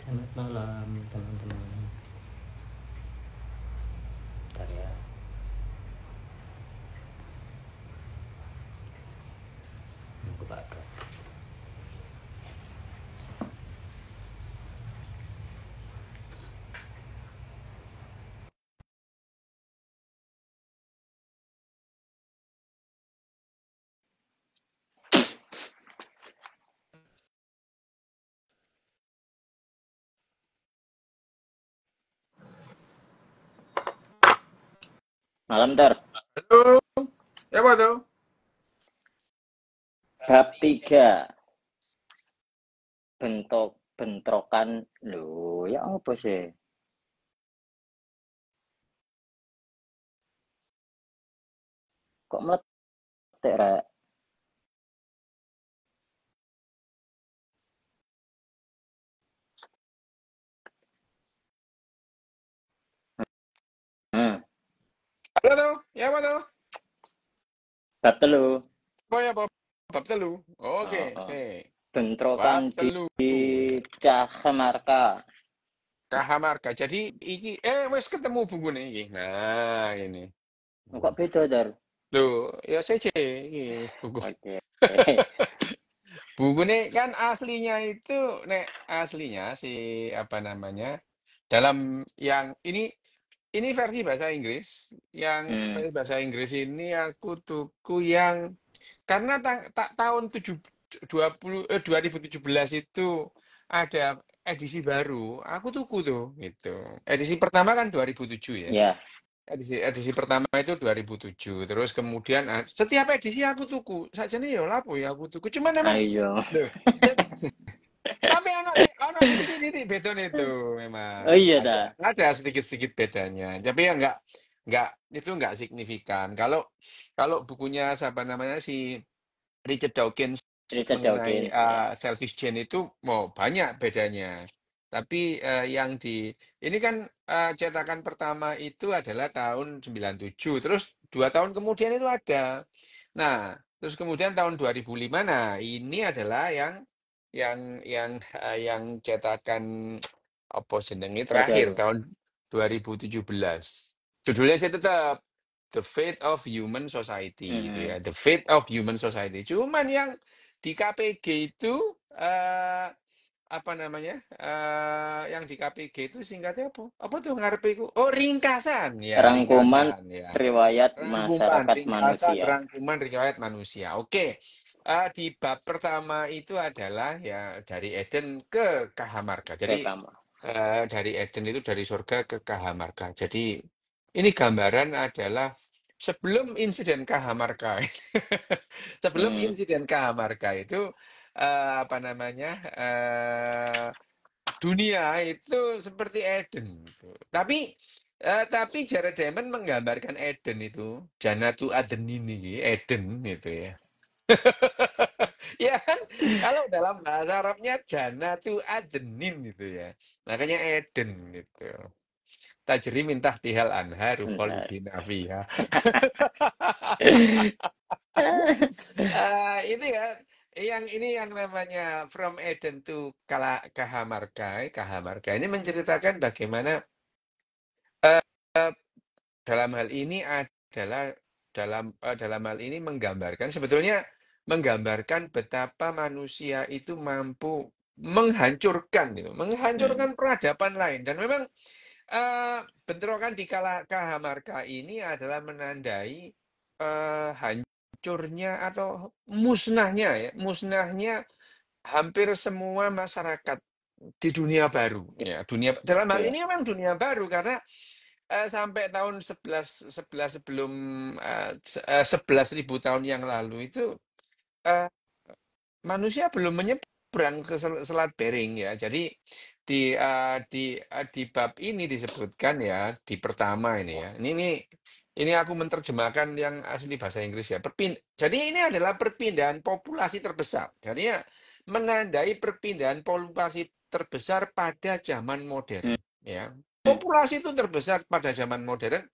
Selamat malam teman-teman. Bentar ya. Nunggu Pak Dok. Malam, Tor. Halo, siapa tuh? Bab 3. Bentrokan. Loh, ya apa sih? Kok meletek, Rek? Hmm, Halo tuh, siapa tuh? bab telu. Oh ya, bab telu. Oke, Oh, oh. oke. Bentrokan Bab di telu. Cajamarca. Kahamarka. Jadi iki wes ketemu buku nih iki. Nah, ini. Kok beda, Tor? Loh, ya saya cek iki buku. Oke. Buku nih kan aslinya itu aslinya si apa namanya? Dalam yang ini versi bahasa Inggris. Yang Hmm, versi bahasa Inggris ini aku tuku yang karena tahun 2017 itu ada edisi baru, aku tuku tuh gitu. Edisi pertama kan 2007 ya. ya. Edisi pertama itu 2007. Terus kemudian setiap edisi aku tuku. Sajane ya lapo ya aku tuku. Cuman memang Ayo. loh, tapi tapi ono sedikit-sedikit bedanya itu Oh memang iya, dah. ada sedikit-sedikit bedanya. Tapi ya enggak itu enggak signifikan. Kalau kalau bukunya siapa namanya si Richard Dawkins Richard mengenai Dawkins, ya. selfish gene itu mau banyak bedanya. Tapi yang di ini kan cetakan pertama itu adalah tahun 97. Terus 2 tahun kemudian itu ada. Nah, terus kemudian tahun 2005. Nah, ini adalah yang cetakan apa jenenge terakhir Terbaru. tahun 2017. Judulnya sih tetap The Fate of Human Society gitu Hmm. ya. The Fate of Human Society. Cuman yang di KPG itu apa namanya? Yang di KPG itu singkatnya apa? Apa tuh ngarepe iku? Oh, ringkasan. Ya, Rangkuman ringkasan ya. riwayat Rangkuman, masyarakat ringkasan manusia. rangkuman riwayat manusia. Oke. Di bab pertama itu adalah ya dari Eden ke Kahamarga. Ke Jadi kamu. dari Eden itu dari surga ke Kahamarga. Jadi ini gambaran adalah sebelum insiden Kahamarga. Sebelum Hmm. insiden Kahamarga itu apa namanya? Dunia itu seperti Eden gitu. Tapi Jared Diamond menggambarkan Eden itu Janatu Adenin ini Eden gitu ya. Ya kan kalau dalam bahasa Arabnya Janatu Adenin gitu ya. Makanya Eden gitu. Tajri min tahtihal anharu Bentar. khalidina fiha. Itu ya, yang ini yang namanya From Eden to Kahamarga. Kahamarga ini menceritakan bagaimana dalam hal ini adalah dalam hal ini menggambarkan betapa manusia itu mampu Hmm. menghancurkan peradaban lain dan memang bentrokan di Kahamarga ini adalah menandai hancurnya atau musnahnya hampir semua masyarakat di dunia baru ya dalam hal Oke. ini memang dunia baru karena sampai tahun 11 sebelum 11.000 tahun yang lalu itu eh, manusia belum menyeberang ke Selat Bering ya. Jadi di bab ini disebutkan ya di pertama ini ya. Ini aku menerjemahkan yang asli bahasa Inggris ya. Jadi ini adalah perpindahan populasi terbesar. Jadi ya menandai perpindahan populasi terbesar pada zaman modern Hmm. ya. Populasi itu terbesar pada zaman modern.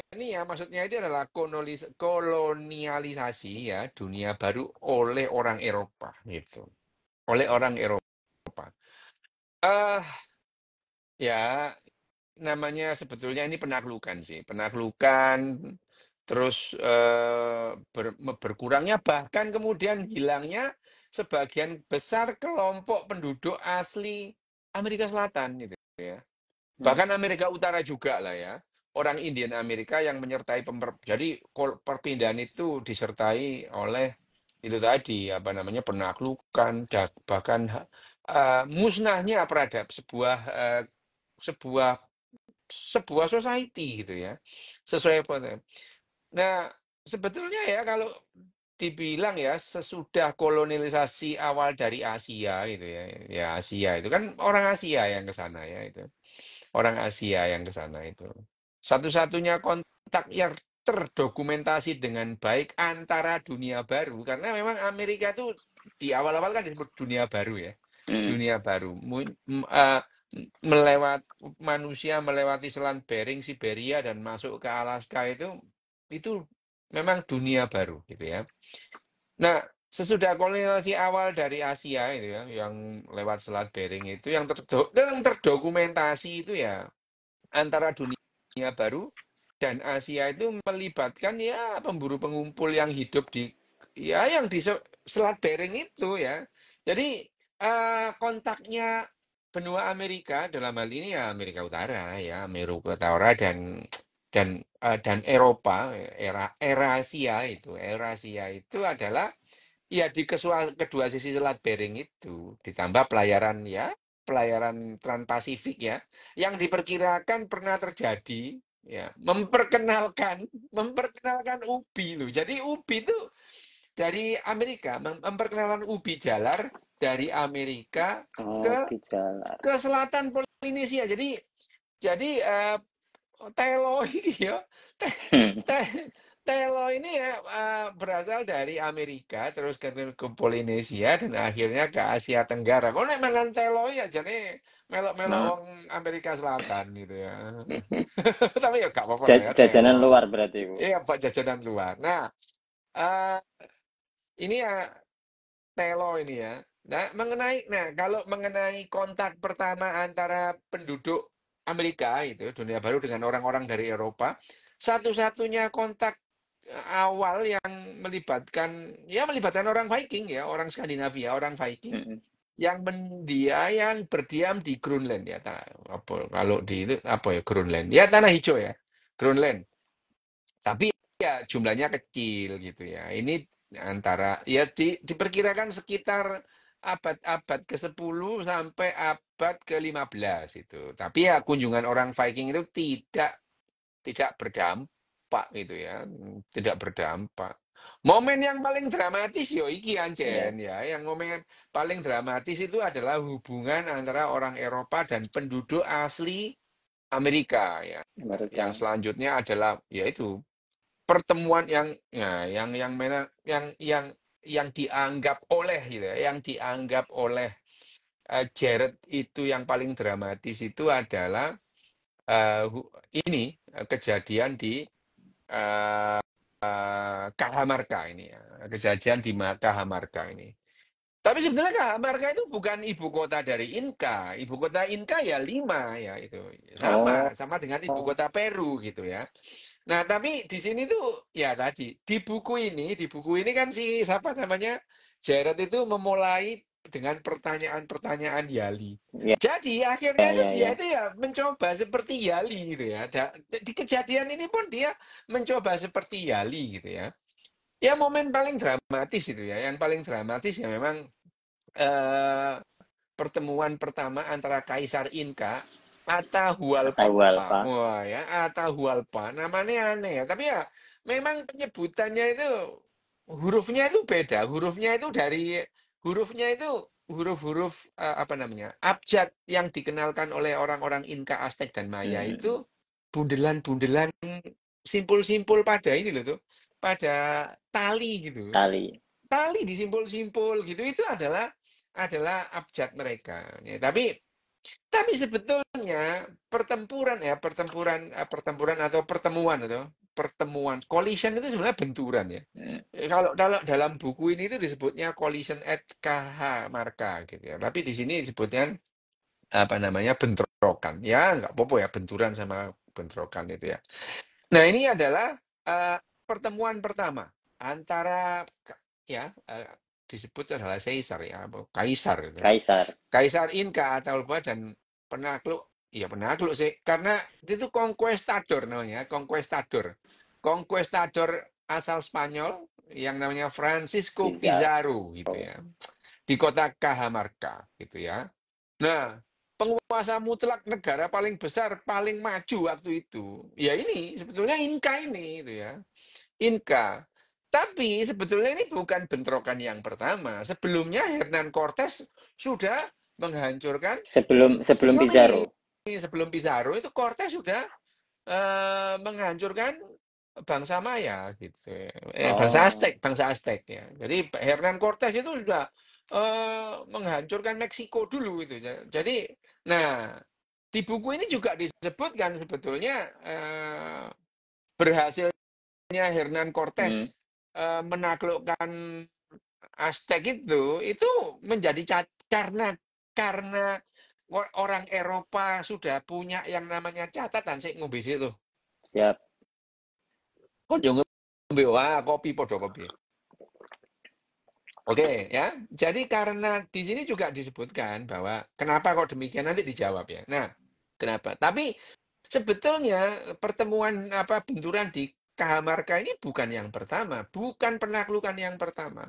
Ini ya maksudnya ini adalah kolonialisasi ya dunia baru oleh orang Eropa gitu. Oleh orang Eropa. eh ya namanya sebetulnya ini penaklukan sih, penaklukan terus berkurangnya bahkan kemudian hilangnya sebagian besar kelompok penduduk asli Amerika Selatan gitu ya. Hmm. Bahkan Amerika Utara juga lah ya. Orang Indian Amerika yang menyertai jadi perpindahan itu disertai oleh itu tadi apa namanya penaklukan bahkan musnahnya peradaban sebuah sebuah society gitu ya. Sesuai Nah, sebetulnya ya kalau dibilang ya sesudah kolonialisasi awal dari Asia gitu ya. Ya Asia itu kan orang Asia yang ke sana ya itu. Orang Asia yang ke sana itu. Satu-satunya kontak yang terdokumentasi dengan baik antara dunia baru karena memang Amerika itu di awal-awal kan disebut dunia baru ya. Hmm. Dunia baru. Manusia melewati Selat Bering, Siberia dan masuk ke Alaska itu memang dunia baru gitu ya. Nah, sesudah kolonialisasi awal dari Asia itu ya, yang lewat Selat Bering itu yang terdokumentasi itu ya antara dunia baru dan Asia itu melibatkan ya pemburu pengumpul yang hidup di ya yang di Selat Bering itu ya. Jadi kontaknya benua Amerika dalam hal ini ya Amerika Utara ya, Amerika Utara dan Eropa Eurasia itu adalah ya di kedua sisi Selat Bering itu ditambah pelayaran Trans-Pasifik ya yang diperkirakan pernah terjadi ya memperkenalkan ubi loh. Jadi ubi itu dari Amerika memperkenalkan ubi jalar dari Amerika Oh, ke bijalar. ke selatan Polinesia. Jadi telo ini ya Hmm. Te- Telo ini ya berasal dari Amerika terus ke Polinesia dan akhirnya ke Asia Tenggara. Kalau nek mangan telo ya jadi melok-melok Nah, wong Amerika Selatan gitu ya. Tapi ya gak apa-apa lah ya jajanan telo. luar berarti, Bu. Iya, buat jajanan luar. Nah, eh, ini ya telo ini ya. Nah kalau mengenai kontak pertama antara penduduk Amerika itu dunia baru dengan orang-orang dari Eropa, satu-satunya kontak awal yang melibatkan orang Viking ya, orang Skandinavia, orang Viking Hmm. yang berdiam di Greenland ya. Apa kalau di itu apa ya Greenland? Ya tanah hijau ya. Greenland. Tapi ya jumlahnya kecil gitu ya. Ini antara ya diperkirakan sekitar abad ke-10 sampai abad ke-15 itu. Tapi ya kunjungan orang Viking itu tidak berdampak gitu ya. Tidak berdampak. Momen yang paling dramatis yo iki Ya, Ancen ya. Yang momen paling dramatis itu adalah hubungan antara orang Eropa dan penduduk asli Amerika ya. Yang Amerika. selanjutnya adalah yaitu pertemuan yang dianggap oleh gitu ya, yang dianggap oleh Jared itu yang paling dramatis itu adalah ini kejadian di eh, Cajamarca ini ya, kejadian di Cajamarca ini. Tapi sebenarnya Cajamarca itu bukan ibu kota dari Inka. Ibu kota Inka ya Lima ya itu. Oh, Sama dengan ibu kota Peru gitu ya. Nah, tapi di sini tuh ya tadi di buku ini kan si siapa namanya Jared itu memulai dengan pertanyaan-pertanyaan Yali. ya, Jadi akhirnya ya, itu ya, dia ya. itu ya mencoba seperti Yali gitu ya. Di kejadian ini pun dia mencoba seperti Yali gitu ya. Ya momen paling dramatis itu ya. Yang paling dramatis ya memang eh, pertemuan pertama antara Kaisar Inka Atahualpa. Atahualpa. Wah ya, Atahualpa. Namanya aneh ya. Tapi ya memang penyebutannya itu hurufnya itu beda. Hurufnya itu huruf-huruf apa namanya? Abjad yang dikenalkan oleh orang-orang Inka, Aztec dan Maya Hmm. itu bundelan-bundelan simpul-simpul pada ini loh tuh. Pada tali gitu. Tali. Tali disimpul-simpul gitu itu adalah abjad mereka. Ya, tapi sebetulnya pertempuran atau pertemuan collision itu sebenarnya benturan ya. Hmm. Kalau dalam buku ini itu disebutnya collision at Cajamarca gitu ya. Tapi di sini disebutnya bentrokan. Ya, nggak apa-apa ya, benturan sama bentrokan itu ya. Nah, ini adalah pertemuan pertama antara ya disebut adalah Caesar ya, Kaisar itu. Kaisar. Kaisar Inka atau apa dan penakluk, ya penakluk sih, karena itu conquistador namanya, conquistador. Conquistador asal Spanyol yang namanya Francisco Pizarro. Pizarro gitu ya, di kota Cajamarca gitu ya. Nah, penguasa mutlak negara paling besar, paling maju waktu itu, ya ini sebetulnya Inka ini itu ya. Inka. Tapi sebetulnya ini bukan bentrokan yang pertama. Sebelumnya Hernan Cortes sudah menghancurkan Sebelum sebelum ini, Pizarro. sebelum Pizarro itu Cortes sudah menghancurkan bangsa Maya gitu. Oh, Bangsa Aztec ya. Jadi Hernan Cortes itu sudah menghancurkan Meksiko dulu itu. Jadi, nah di buku ini juga disebutkan sebetulnya berhasil Hernan hmm, Cortes menaklukkan Aztec itu menjadi karena orang Eropa sudah punya yang namanya catatan sih ngombe itu. siap. Kok yo ngombe wah kopi podo kopi. Oke ya. Jadi karena di sini juga disebutkan bahwa kenapa kok demikian nanti dijawab ya. Nah, kenapa? Tapi sebetulnya pertemuan benturan di Cajamarca ini bukan yang pertama, bukan penaklukan yang pertama.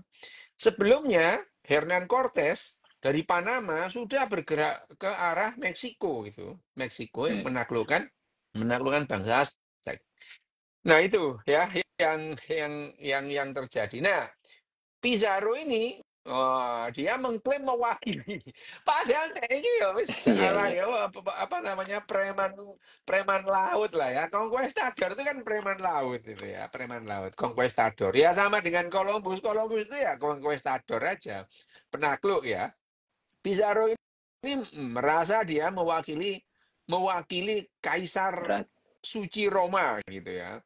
Sebelumnya, Hernan Cortes dari Panama sudah bergerak ke arah Meksiko gitu. Meksiko yang Hmm, menaklukkan bangsa Aztec. Nah, itu ya yang terjadi. Nah, Pizarro ini dia mengklaim mewakili. Padahal dia ini ya wis iya ala iya. ya apa namanya preman preman laut lah ya. Conquistador itu kan preman laut itu ya, preman laut. Conquistador. Ya sama dengan Columbus. Columbus itu ya conquistador aja. Penakluk ya. Pizarro ini merasa dia mewakili Kaisar Ra- Suci Roma gitu ya.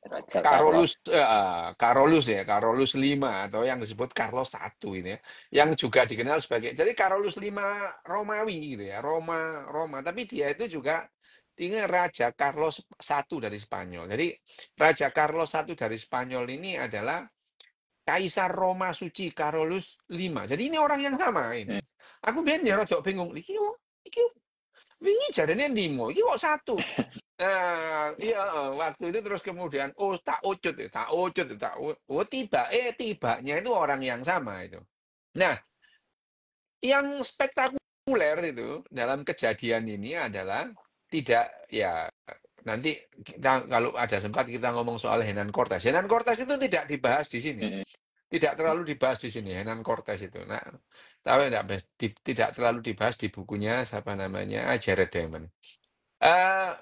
Raja Carolus Carlos. Carolus ya, Carolus V atau yang disebut Carlos I ini ya, yang juga dikenal sebagai jadi Carolus V Romawi gitu ya, Roma, tapi dia itu juga ini Raja Carlos I dari Spanyol. Jadi Raja Carlos I dari Spanyol ini adalah Kaisar Roma Suci Carolus V. Jadi ini orang yang sama ini. Hmm. Aku biar ya rada bingung. Iki wingi jarene limo, iki kok satu. Nah, iya, waktu itu terus kemudian, oh tibanya itu orang yang sama itu. Nah, yang spektakuler itu dalam kejadian ini adalah tidak ya nanti kita kalau ada sempat kita ngomong soal Henan Cortes. Henan Cortes itu tidak dibahas di sini. Hmm. Tidak terlalu dibahas di sini Henan Cortes itu. Nah, tapi tidak terlalu dibahas di bukunya siapa namanya Jared Diamond. Eh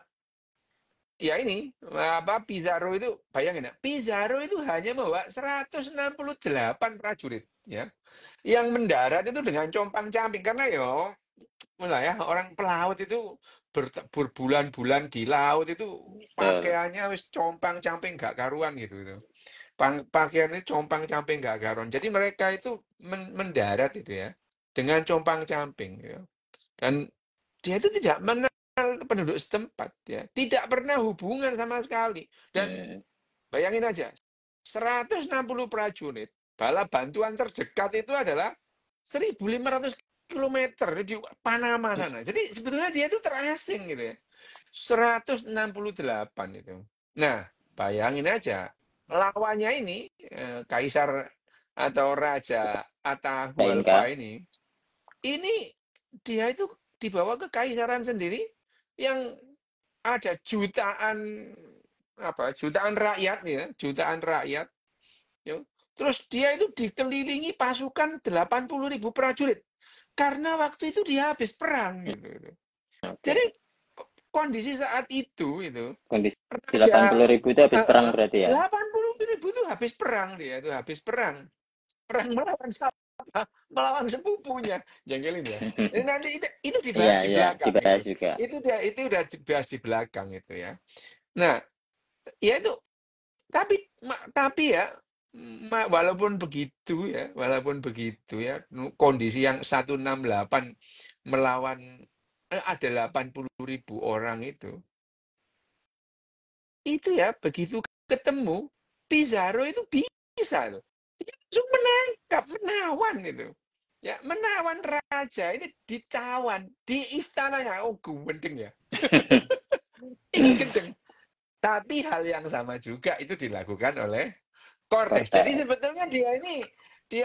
Ya ini, Pizarro itu, bayangin ya, Pizarro itu hanya membawa 168 prajurit, ya, yang mendarat itu dengan compang-camping, karena yo, mulai ya, orang pelaut itu berbulan-bulan di laut itu Betul. pakaiannya wis compang-camping gak karuan gitu, gitu. Pakaiannya compang-camping gak karuan. Jadi mereka itu mendarat itu ya, dengan compang-camping, ya. Dan dia itu tidak penduduk setempat ya, tidak pernah hubungan sama sekali. Dan Hmm. bayangin aja, 160 prajurit, bala bantuan terdekat itu adalah 1.500 kilometer di Panama sana. Jadi sebetulnya dia itu terasing gitu ya. 168 itu. Nah, bayangin aja, lawannya ini Kaisar atau Raja Inka. Atahualpa ini dia itu dibawa ke kekaisaran sendiri yang ada jutaan rakyat ya, jutaan rakyat. Ya. Terus dia itu dikelilingi pasukan 80.000 prajurit karena waktu itu dia habis perang Hmm, gitu. Jadi oke. kondisi saat itu Kondisi raja 80.000 itu habis perang berarti ya. 80.000 itu habis perang dia itu habis perang perang melawan siapa? Melawan sepupunya. Jengkelin ya. Ini nanti itu Iya, dibahas di iya, belakang dibahas itu. juga. Itu udah dibahas di belakang itu ya. Nah, ya itu tapi ya walaupun begitu ya kondisi yang 168 melawan ada 80.000 orang itu ya begitu ketemu Pizarro itu bisa loh. Dia langsung menangkap, menawan itu. Ya, menawan raja ini ditawan di istananya. Oh, gendeng ya. Itu gendeng. Tapi hal yang sama juga itu dilakukan oleh Cortés. Jadi Cortez. sebetulnya dia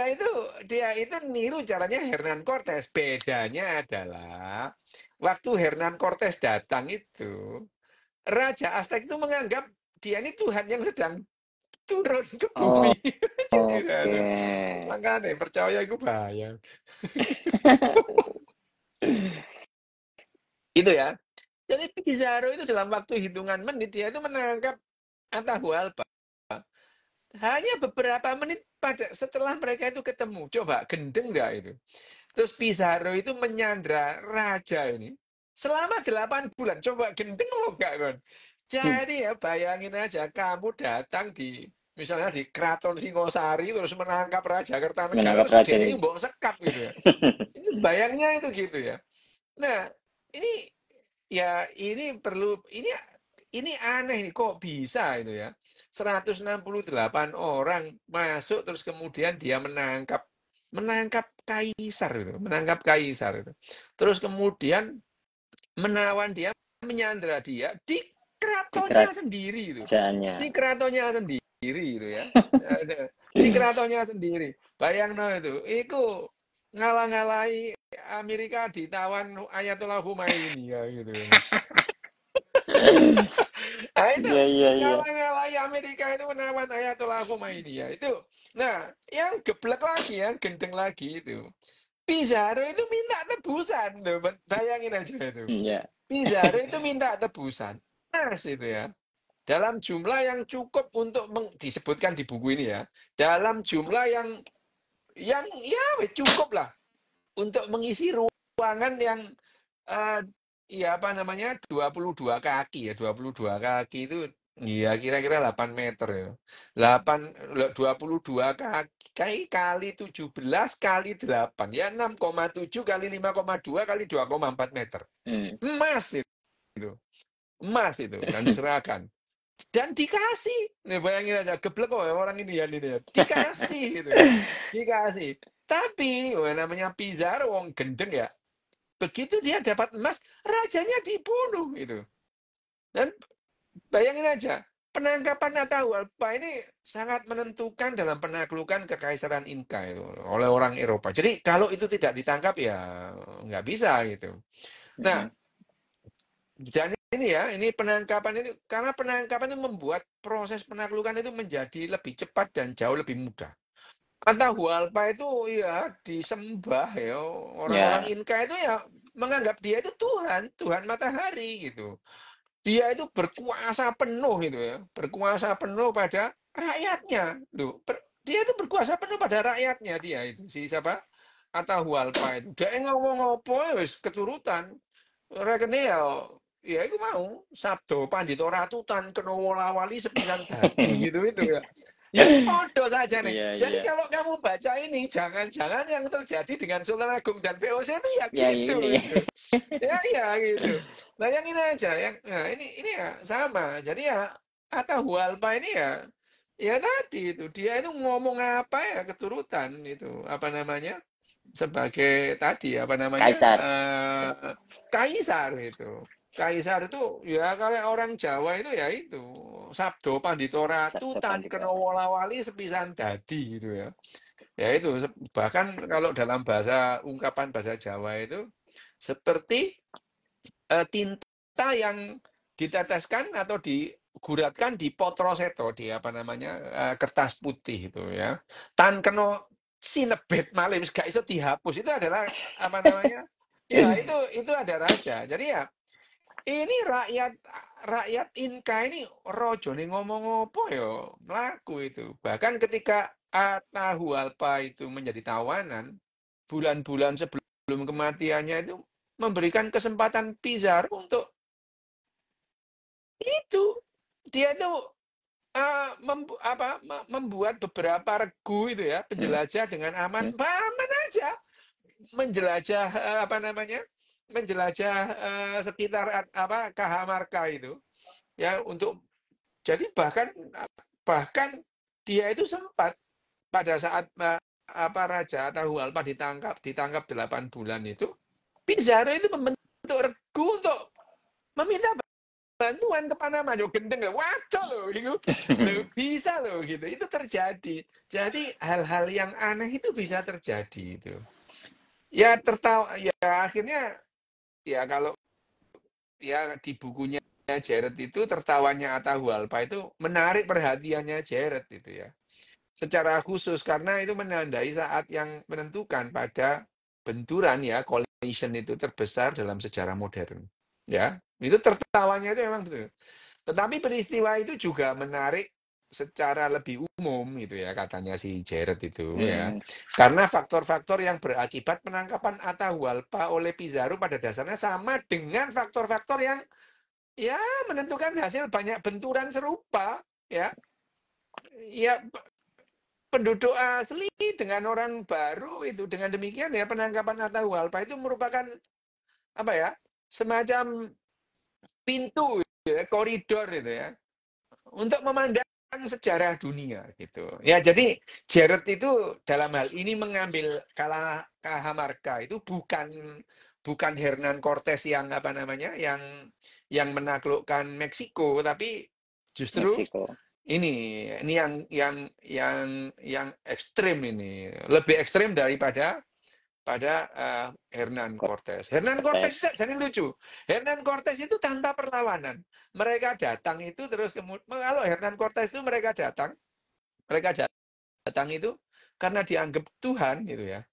itu dia itu niru caranya Hernan Cortés. Bedanya adalah waktu Hernan Cortés datang itu Raja Aztec itu menganggap dia ini Tuhan yang sedang turun ke Oh, bumi. Jadi, oke. makanya percaya itu bahaya. Gitu ya. Jadi Pizarro itu dalam waktu hitungan menit dia itu menangkap Atahualpa. Hanya beberapa menit setelah mereka itu ketemu. Coba gendeng nggak itu? Terus Pizarro itu menyandra raja ini selama 8 bulan. Coba gendeng lo nggak, Kon? Jadi ya bayangin aja kamu datang misalnya di Keraton Singosari terus menangkap Raja Kertanegara Menangkap terus raja dia ini ini. bawa sekap gitu ya. Itu bayangnya itu gitu ya. Nah, ini ya ini aneh nih kok bisa itu ya. 168 orang masuk terus kemudian dia menangkap kaisar itu. Terus kemudian menawan dia, menyandra dia di Di keratonnya sendiri itu. kerajaannya. Di keratonnya sendiri itu ya. Di keratonnya sendiri. Bayangno itu ngalah-ngalahi Amerika ditawan Ayatollah Khomeini ya gitu. Nah itu Iya, iya, iya. ngalah-ngalahi Amerika itu menawan Ayatollah Khomeini ya. Itu. Nah, yang geblek lagi, yang gendeng lagi itu. Pizarro itu minta tebusan loh. Bayangin aja itu. Iya. Pizarro itu minta tebusan. Mas itu ya. Dalam jumlah yang cukup untuk disebutkan di buku ini ya. Dalam jumlah yang ya cukup lah untuk mengisi ruangan yang eh, ya apa namanya 22 kaki ya 22 kaki itu ya kira-kira 8 meter ya 22 kaki kali 17 kali 8 ya 6,7 kali 5,2 kali 2,4 meter Hmm. emas itu dan diserahkan dan dikasih nih bayangin aja geblek kok ya orang ini ya dikasih gitu dikasih tapi namanya Pizarro wong gendeng ya begitu dia dapat emas rajanya dibunuh itu dan bayangin aja penangkapan Atahualpa ini sangat menentukan dalam penaklukan kekaisaran Inca itu oleh orang Eropa jadi kalau itu tidak ditangkap ya nggak bisa gitu nah Hmm. dan ini penangkapan itu karena penangkapan itu membuat proses penaklukan itu menjadi lebih cepat dan jauh lebih mudah. Atahualpa itu ya disembah ya orang-orang Ya. Inka itu ya menganggap dia itu Tuhan, Tuhan matahari gitu. Dia itu berkuasa penuh gitu ya, berkuasa penuh pada rakyatnya. Loh, dia itu berkuasa penuh pada rakyatnya dia itu si siapa? Atahualpa itu. Dia ngomong apa wis keturutan. Rekene ya itu mau Sabdo Pandito Ratutan kena wolawali 9 dadi gitu itu ya. Ya podo saja nih. Iya, Jadi iya. kalau kamu baca ini jangan-jangan yang terjadi dengan Sultan Agung dan VOC itu ya Ya, gitu ini ya. itu. Ya gitu. Bayangin aja yang nah ini ya sama. Jadi ya Atahualpa ini ya tadi itu dia itu ngomong apa ya keturutan itu apa namanya? Sebagai tadi apa namanya Kaisar. kaisar itu kaisar itu ya kalau orang Jawa itu ya itu Sabdo Pandito Ratu Sabda Tan Pandita. Kena Wolawali Sepisan Dadi gitu ya itu bahkan kalau dalam ungkapan bahasa Jawa itu seperti tinta yang diteteskan atau diguratkan di potroseto di apa namanya kertas putih itu ya tan kena sinebet malih wis gak iso dihapus itu adalah apa namanya ya itu ada raja jadi ya ini rakyat Inka ini rojone ngomong apa ya melaku itu bahkan ketika Atahualpa itu menjadi tawanan bulan-bulan sebelum kematiannya itu memberikan kesempatan Pizarro untuk itu dia itu membuat beberapa regu itu ya Hmm. penjelajah dengan aman Hmm. aman aja menjelajah apa namanya menjelajah sekitar Cajamarca itu, ya untuk jadi bahkan dia itu sempat pada saat Raja Atahualpa ditangkap 8 bulan itu, Pizarro itu membentuk regu untuk meminta bantuan ke Panama. Yo gendeng loh, waduh loh, itu loh, bisa loh gitu. Itu terjadi. Jadi hal-hal yang aneh itu bisa terjadi itu. Ya tertawa, ya akhirnya ya kalau ya di bukunya Jared itu tertawanya Atahualpa itu menarik perhatiannya Jared itu ya. Secara khusus karena itu menandai saat yang menentukan pada benturan ya collision itu terbesar dalam sejarah modern. Ya, itu tertawanya itu memang betul. Tetapi peristiwa itu juga menarik secara lebih umum gitu ya katanya si Jared itu ya. Karena faktor-faktor yang berakibat penangkapan Atahualpa oleh Pizarro pada dasarnya sama dengan faktor-faktor yang ya menentukan hasil banyak benturan serupa ya. Ya penduduk asli dengan orang baru itu dengan demikian ya penangkapan Atahualpa itu merupakan apa ya semacam pintu ya, koridor itu ya untuk memandang sejarah dunia gitu. Ya jadi Jared itu dalam hal ini mengambil Cajamarca itu bukan Hernan Cortes yang apa namanya yang menaklukkan Meksiko tapi justru Meksiko. ini yang ekstrim ini lebih ekstrim daripada Hernan Cortes. Hernan Cortes jadi lucu. Hernan Cortes itu tanpa perlawanan. Mereka datang itu terus kemudian kalau Hernan Cortes itu mereka datang itu karena dianggap Tuhan gitu ya.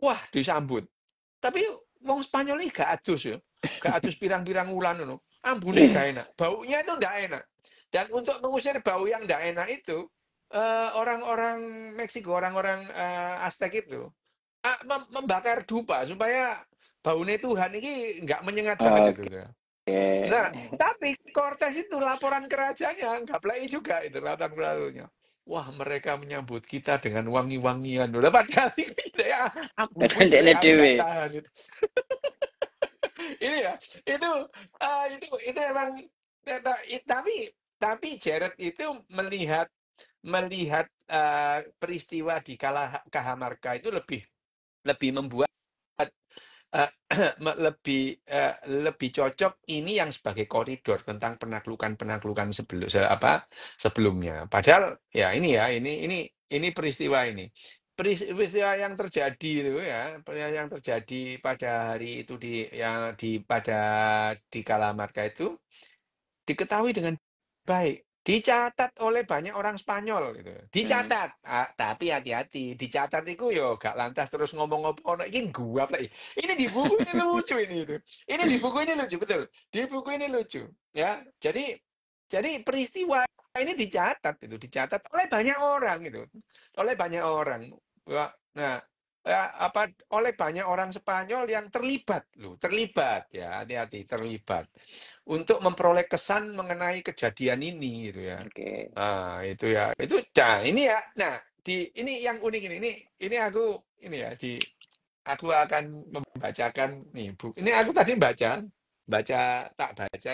Wah, disambut. Tapi wong Spanyol ini gak adus ya. Gak adus pirang-pirang wulan ngono. Ambune gak enak. Baunya itu ndak enak. Dan untuk mengusir bau yang ndak enak itu orang-orang Meksiko, orang-orang Aztec itu membakar dupa supaya baunya Tuhan ini nggak menyengat banget itu. Oke. Nah, tapi Cortes itu laporan kerajaannya nggak play juga itu laporan kerajaannya. Wah, mereka menyambut kita dengan wangi-wangian. Udah padahal ini ya ampun Kadang itu dekne ya, aku nggak dhewe. tahan itu. Ini ya, itu emang tapi Jared itu melihat peristiwa di Cajamarca itu lebih membuat eh, lebih cocok ini yang sebagai koridor tentang penaklukan sebelumnya. Padahal ini peristiwa ini. Peristiwa yang terjadi itu ya, peristiwa yang terjadi pada hari itu di Kalamarga itu diketahui dengan baik. Dicatat oleh banyak orang Spanyol gitu. Dicatat. Tapi hati-hati. Dicatat itu yo gak lantas terus ngomong apa ini gua apa ini di buku ini lucu ini itu. Ini di buku ini lucu betul. Di buku ini lucu ya. Jadi peristiwa ini dicatat oleh banyak orang gitu. Oleh banyak orang. Nah, oleh banyak orang Spanyol yang terlibat ya, hati-hati terlibat untuk memperoleh kesan mengenai kejadian ini gitu ya. Oke. Itu ya. Ini ya. Nah, ini yang unik ini aku akan membacakan nih buku. Ini aku tadi tak baca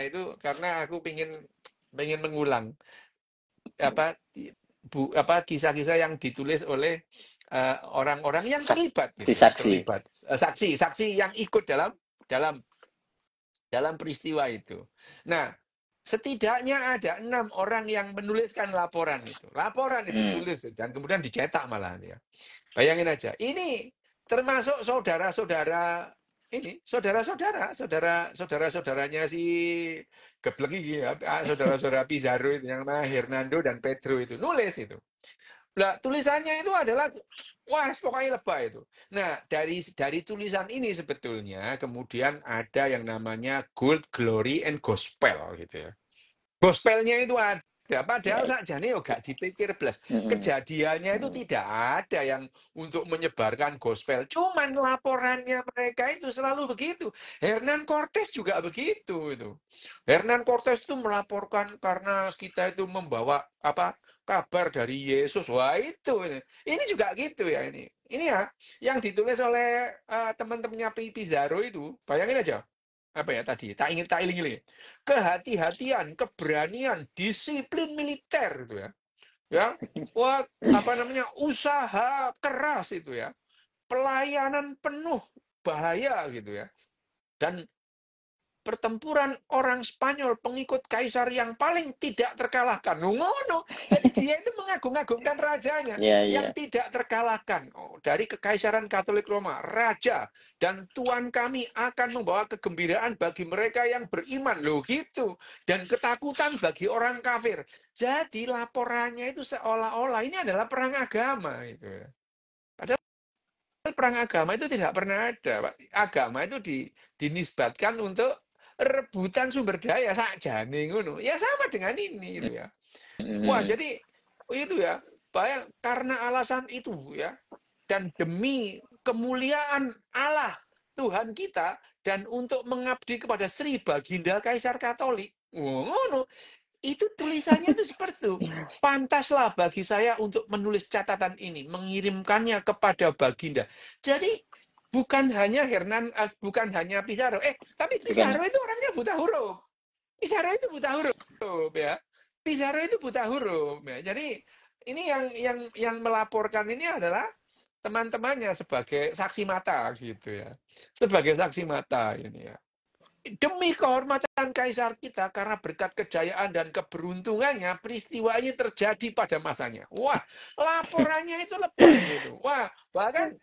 itu karena aku pengen mengulang kisah-kisah yang ditulis oleh orang-orang yang terlibat gitu ya, Saksi. saksi yang ikut dalam peristiwa itu. Nah, setidaknya ada 6 orang yang menuliskan laporan itu. Laporan itu ditulis dan kemudian dicetak malahan ya. Bayangin aja. Ini termasuk saudara-saudaranya si Geblek ini ya, saudara-saudara Pizarro itu yang namanya Hernando dan Pedro itu nulis itu. Nah, tulisannya itu adalah wah, pokoknya lebay itu. Nah, dari tulisan ini sebetulnya kemudian ada yang namanya Gold, Glory, and Gospel gitu ya. Gospelnya itu ada Padahal Ya. sakjane yo gak dipikir blas. Mm-mm. Kejadiannya itu Mm-mm. tidak ada yang untuk menyebarkan gospel. Cuman laporannya mereka itu selalu begitu. Hernan Cortés juga begitu itu. Hernan Cortés itu melaporkan karena kita itu membawa apa kabar dari Yesus. Wah itu ini juga gitu ya ini. Ini ya yang ditulis oleh teman-temannya Pizarro itu. Bayangin aja apa ya tadi tak iling-iling kehati-hatian, keberanian, disiplin militer itu ya. Ya. Wah, apa namanya? Usaha keras itu ya. Pelayanan penuh bahaya gitu ya. Dan pertempuran orang Spanyol pengikut kaisar yang paling tidak terkalahkan. Ngono. Jadi dia itu mengagung-agungkan rajanya Ya, yang ya. tidak terkalahkan. Oh, dari kekaisaran Katolik Roma, raja dan tuan kami akan membawa kegembiraan bagi mereka yang beriman. Loh gitu. Dan ketakutan bagi orang kafir. Jadi laporannya itu seolah-olah ini adalah perang agama gitu ya. Padahal perang agama itu tidak pernah ada, Pak. Agama itu dinisbatkan untuk rebutan sumber daya sakjane ngono. Ya sama dengan ini gitu ya. Wah, Mm-mm. jadi itu ya, bayang karena alasan itu ya dan demi kemuliaan Allah Tuhan kita dan untuk mengabdi kepada Sri Baginda Kaisar Katolik. Oh, ngono. Itu tulisannya itu seperti itu. Pantaslah bagi saya untuk menulis catatan ini, mengirimkannya kepada Baginda. Jadi bukan hanya bukan hanya Pizarro. Tapi Bukan. Pizarro itu orangnya buta huruf. Pizarro itu buta huruf ya. Pizarro itu buta huruf ya. Jadi ini yang melaporkan ini adalah teman-temannya sebagai saksi mata gitu ya. Sebagai saksi mata ini ya. Demi kehormatan kaisar kita, karena berkat kejayaan dan keberuntungannya, peristiwa ini terjadi pada masanya. Wah, laporannya itu lebay gitu. Wah, bahkan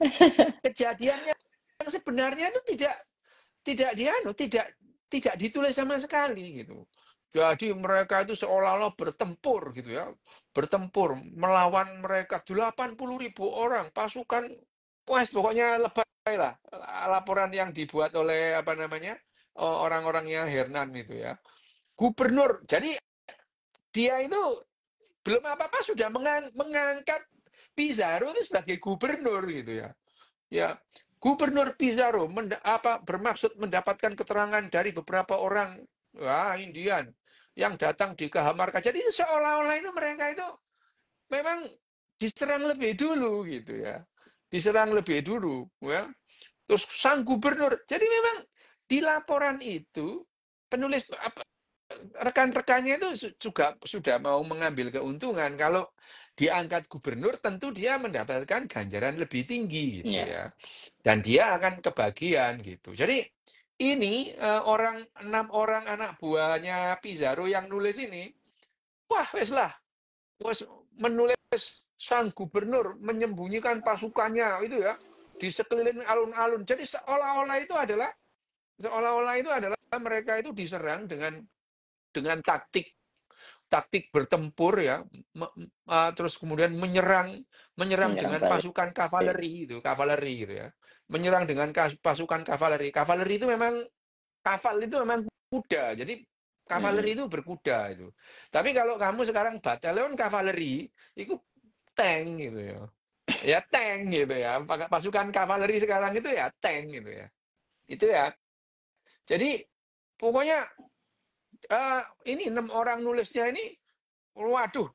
kejadiannya yang sebenarnya itu tidak ditulis sama sekali gitu. Jadi mereka itu seolah-olah bertempur gitu ya. Bertempur melawan mereka 80.000 orang pasukan. Wah, pokoknya lebay lah laporan yang dibuat oleh apa namanya? Orang-orangnya Hernan itu ya. Gubernur. Jadi dia itu belum apa-apa sudah mengangkat Pizarro itu sebagai gubernur gitu ya. Ya, Gubernur Pizarro bermaksud mendapatkan keterangan dari beberapa orang Indian yang datang di Cajamarca. Jadi seolah-olah itu mereka itu memang diserang lebih dulu gitu ya. Diserang lebih dulu ya. Terus sang gubernur. Jadi memang di laporan itu penulis rekan-rekannya itu juga sudah mau mengambil keuntungan. Kalau diangkat gubernur tentu dia mendapatkan ganjaran lebih tinggi gitu Ya. ya. Dan dia akan kebagian gitu. Jadi ini 6 orang anak buahnya Pizarro yang nulis ini, wah wes lah, wes menulis sang gubernur menyembunyikan pasukannya itu ya di sekeliling alun-alun. Jadi seolah-olah itu adalah mereka itu diserang dengan taktik bertempur ya, terus kemudian menyerang Menyerang dengan balik. pasukan kavaleri gitu ya, menyerang dengan pasukan kavaleri. Kavaleri itu memang kuda, jadi kavaleri Mm-mm. itu berkuda itu. Tapi kalau kamu sekarang batalion kavaleri itu tank gitu ya tank gitu ya, pasukan kavaleri sekarang itu ya tank gitu ya, itu ya. Jadi pokoknya ini 6 orang nulisnya ini, waduh,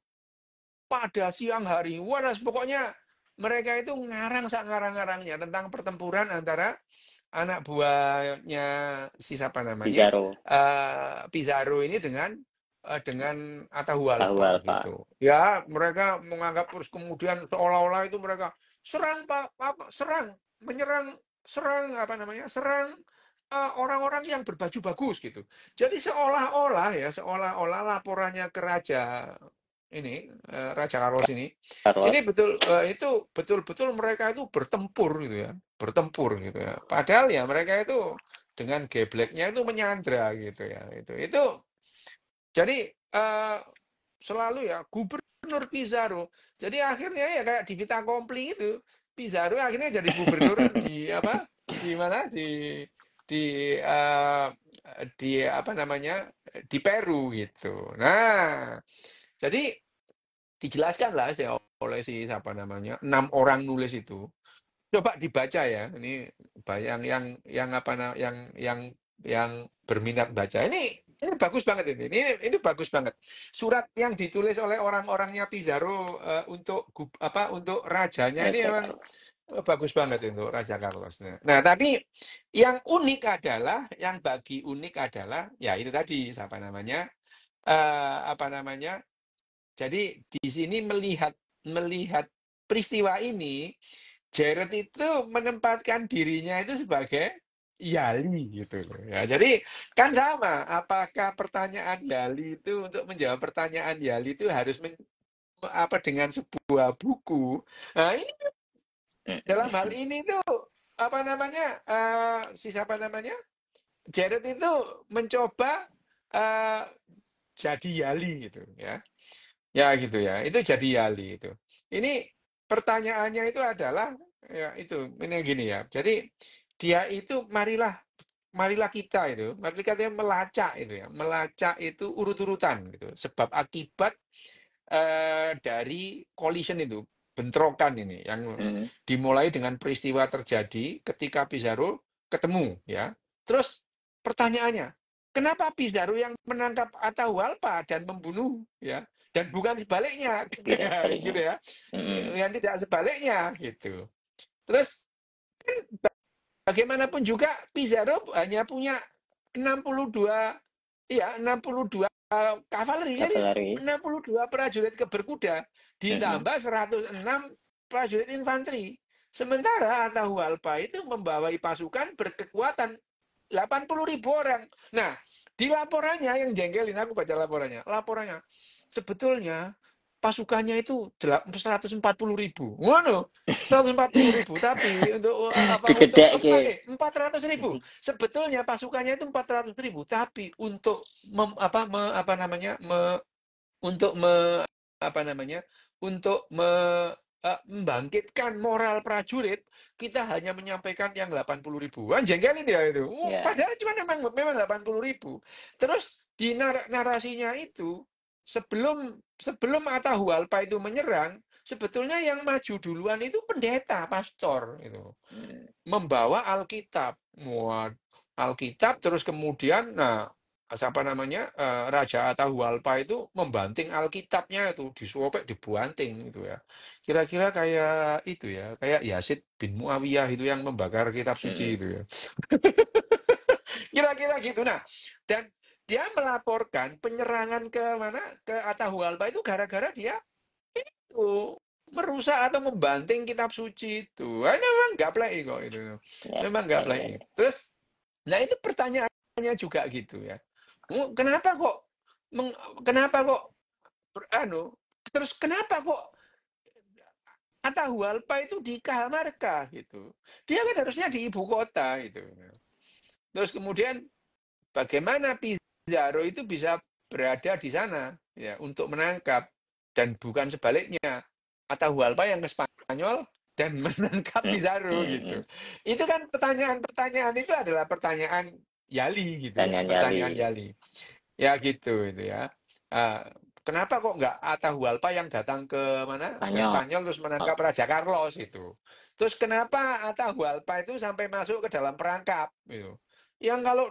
pada siang hari. Waras pokoknya mereka itu ngarang-ngarang-ngarangnya tentang pertempuran antara anak buahnya si siapa namanya Pizarro. Pizarro ini dengan Tahu Atahualpa Alfa. gitu. Ya, mereka menganggap terus kemudian seolah-olah itu mereka serang serang, menyerang, serang apa namanya? Serang orang-orang yang berbaju bagus gitu. Jadi seolah-olah laporannya ke raja ini Raja Carlos ini Carlos. itu betul-betul mereka itu bertempur gitu ya, bertempur gitu ya. Padahal ya mereka itu dengan gebleknya itu menyandra gitu ya. Itu jadi selalu ya Gubernur Pizarro. Jadi akhirnya ya kayak di Vita Kompli itu Pizarro akhirnya jadi gubernur di apa? Di mana? Di eh, di apa namanya? Di Peru gitu. Nah, Jadi dijelaskan lah oleh si siapa namanya 6 orang nulis itu. Coba dibaca ya. Ini bayang yang apa yang berminat baca. Ini bagus banget ini. Ini bagus banget. Surat yang ditulis oleh orang-orangnya Pizarro untuk rajanya ini Raja memang Carlos. bagus banget untuk Raja Carlos. Nah, tapi yang unik adalah, ya itu tadi apa namanya? Jadi di sini melihat peristiwa ini, Jared itu menempatkan dirinya itu sebagai Yali gitu loh ya. Jadi kan sama, apakah pertanyaan Yali itu untuk menjawab pertanyaan Yali itu harus dengan sebuah buku. Nah, ini dalam hal ini tuh apa namanya siapa namanya Jared itu mencoba eh, jadi Yali gitu ya. Ya gitu ya, itu jadi Yali itu. Ini pertanyaannya itu adalah ya itu ini gini ya. Jadi dia itu marilah kita melacak itu ya, melacak itu urut-urutan gitu. Sebab akibat dari collision itu, bentrokan ini yang dimulai dengan peristiwa terjadi ketika Pizarro ketemu ya. Terus pertanyaannya, kenapa Pizarro yang menangkap Atahualpa dan membunuh ya, dan bukan sebaliknya Tidak gitu sebaliknya. ya. Yang tidak sebaliknya gitu. Terus kan bagaimanapun juga Pizarro hanya punya 62 kavaleri. Jadi Kavaleri. 62 prajurit berkuda ditambah 106 prajurit infanteri. Sementara Atahualpa itu membawai pasukan berkekuatan 80.000 orang. Nah, di laporannya yang jengkelin, aku baca laporannya. Sebetulnya pasukannya itu 140.000. Ngono, 140.000. Tapi untuk Digedek ke. 400.000. Sebetulnya pasukannya itu 400.000. Tapi untuk membangkitkan moral prajurit, kita hanya menyampaikan yang 80.000. Jengkelin dia itu. Ya. Padahal cuma memang 80.000. Terus di narasinya itu, sebelum Atahualpa itu menyerang, sebetulnya yang maju duluan itu pendeta, pastor itu. Membawa Alkitab. Alkitab terus kemudian Raja Atahualpa itu membanting Alkitabnya itu, disuopek, dibuanting gitu ya. Kira-kira kayak itu ya, kayak Yazid bin Muawiyah itu yang membakar kitab suci itu ya. Kira-kira gitu. Nah, dan dia melaporkan penyerangan ke Atahualpa itu gara-gara dia itu merusak atau membanting kitab suci itu. Memang nggak play kok itu. Memang nggak play. Terus, nah itu pertanyaannya juga gitu ya. Kenapa kok terus kenapa kok Atahualpa itu di Cajamarca gitu. Dia kan harusnya di ibu kota gitu. Terus kemudian bagaimana Pizarro itu bisa berada di sana ya untuk menangkap, dan bukan sebaliknya, Atahualpa yang ke Spanyol dan menangkap Pizarro gitu. Itu kan pertanyaan itu adalah pertanyaan Yali gitu ya, pertanyaan Yali. Ya gitu itu ya. Kenapa kok nggak Atahualpa yang datang ke mana? Ke Spanyol terus menangkap Raja Carlos itu. Terus kenapa Atahualpa itu sampai masuk ke dalam perangkap gitu. Yang kalau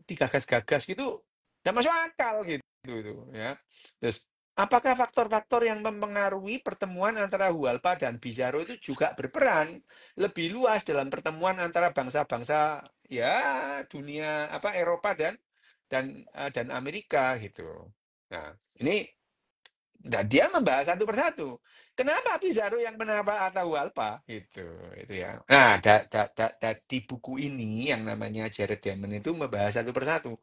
digagas-gagas gitu nggak masuk akal gitu itu ya. Terus apakah faktor-faktor yang mempengaruhi pertemuan antara Hualpa dan Pizarro itu juga berperan lebih luas dalam pertemuan antara bangsa-bangsa ya dunia Eropa dan Amerika gitu. Nah, ini dia membahas satu persatu. Kenapa Pizarro yang menangkap Atahualpa gitu, itu ya. Nah, di buku ini yang namanya Jared Diamond itu membahas satu persatu.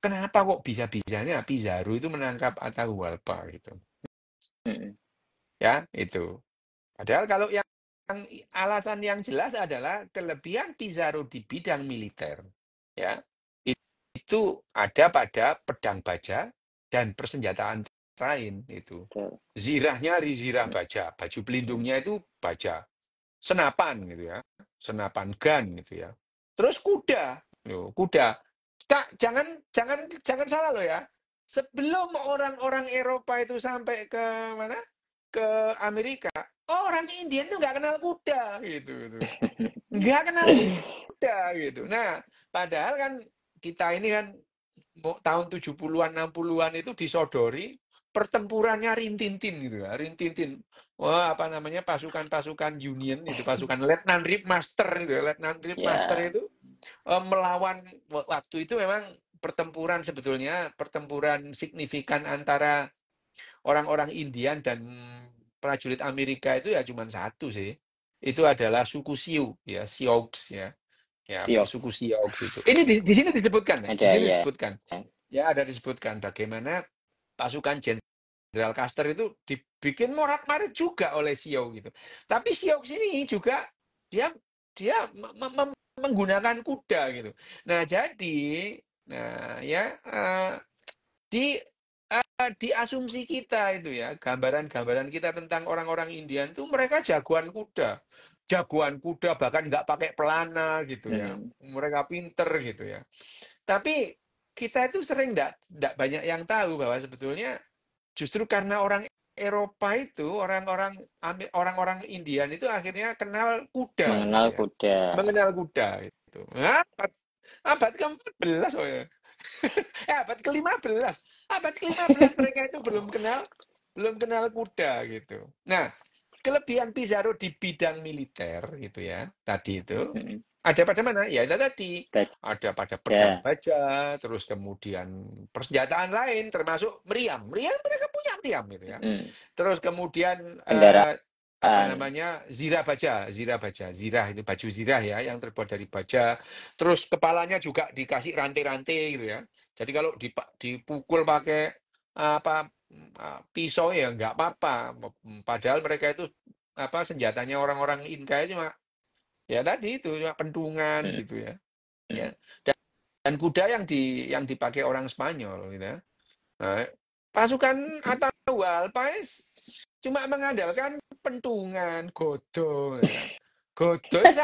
Kenapa kok bisa-bisanya Pizarro itu menangkap Atahualpa gitu. Ya, itu. Padahal kalau yang alasan yang jelas adalah kelebihan Pizarro di bidang militer. Ya, itu ada pada pedang baja dan persenjataan lain itu. Zirahnya zirah baja, baju pelindungnya itu baja. Senapan gitu ya. Senapan gun gitu ya. Terus kuda. Kuda. Kak, jangan salah loh ya. Sebelum orang-orang Eropa itu sampai ke mana? Ke Amerika, orang India itu nggak kenal kuda gitu. Nggak kenal kuda gitu. Nah, padahal kan kita ini kan tahun 70-an 60-an itu disodori pertempurannya rintintin gitu ya, rintintin. Wah, apa namanya pasukan-pasukan Union itu, pasukan Letnan Ripmaster itu, ya. Letnan Ripmaster Ya, itu melawan waktu itu memang pertempuran sebetulnya pertempuran signifikan antara orang-orang Indian dan prajurit Amerika itu ya cuma satu sih. Itu adalah suku Sioux ya, Sioux ya. Ya, siok. suku Sioux itu. Ini di sini disebutkan ya, di Ada sini ya. disebutkan. Ya, ada disebutkan bagaimana pasukan Jenderal Custer itu dibikin morat-marit juga oleh Sioux gitu. Tapi Sioux ini juga dia dia menggunakan kuda gitu. Nah, jadi nah ya di di asumsi kita itu ya, gambaran-gambaran kita tentang orang-orang Indian itu mereka jagoan kuda. Jagoan kuda bahkan nggak pakai pelana gitu ya. Hmm. Mereka pinter gitu ya. Tapi kita itu sering nggak banyak yang tahu bahwa sebetulnya justru karena orang Eropa itu orang-orang Indian itu akhirnya kenal kuda Mengenal gitu ya. kuda. Mengenal kuda gitu. Nah, abad ke-14 oh ya. Abad ke-15. Abad ke-15 mereka itu belum kenal kuda gitu. Nah, kelebihan Pizarro di bidang militer gitu ya. Tadi itu Hmm. ada pada mana? Ya itu tadi. Ada pada pedang Baja. baja, terus kemudian persenjataan lain termasuk meriam. Meriam mereka punya meriam gitu ya. Hmm. Terus kemudian apa Kendaraan. namanya? Zirah baja, zirah itu baju zirah ya yang terbuat dari baja. Terus kepalanya juga dikasih rantai-rantai gitu ya. Jadi kalau dipukul pakai apa pisau ya nggak apa-apa. Padahal mereka itu apa senjatanya orang-orang Inka cuma ya tadi itu cuma pentungan Hmm. gitu ya. Ya. Hmm. Dan kuda yang dipakai orang Spanyol gitu ya. Nah, pasukan Atahualpa cuma mengandalkan pentungan, godo ya. Godo itu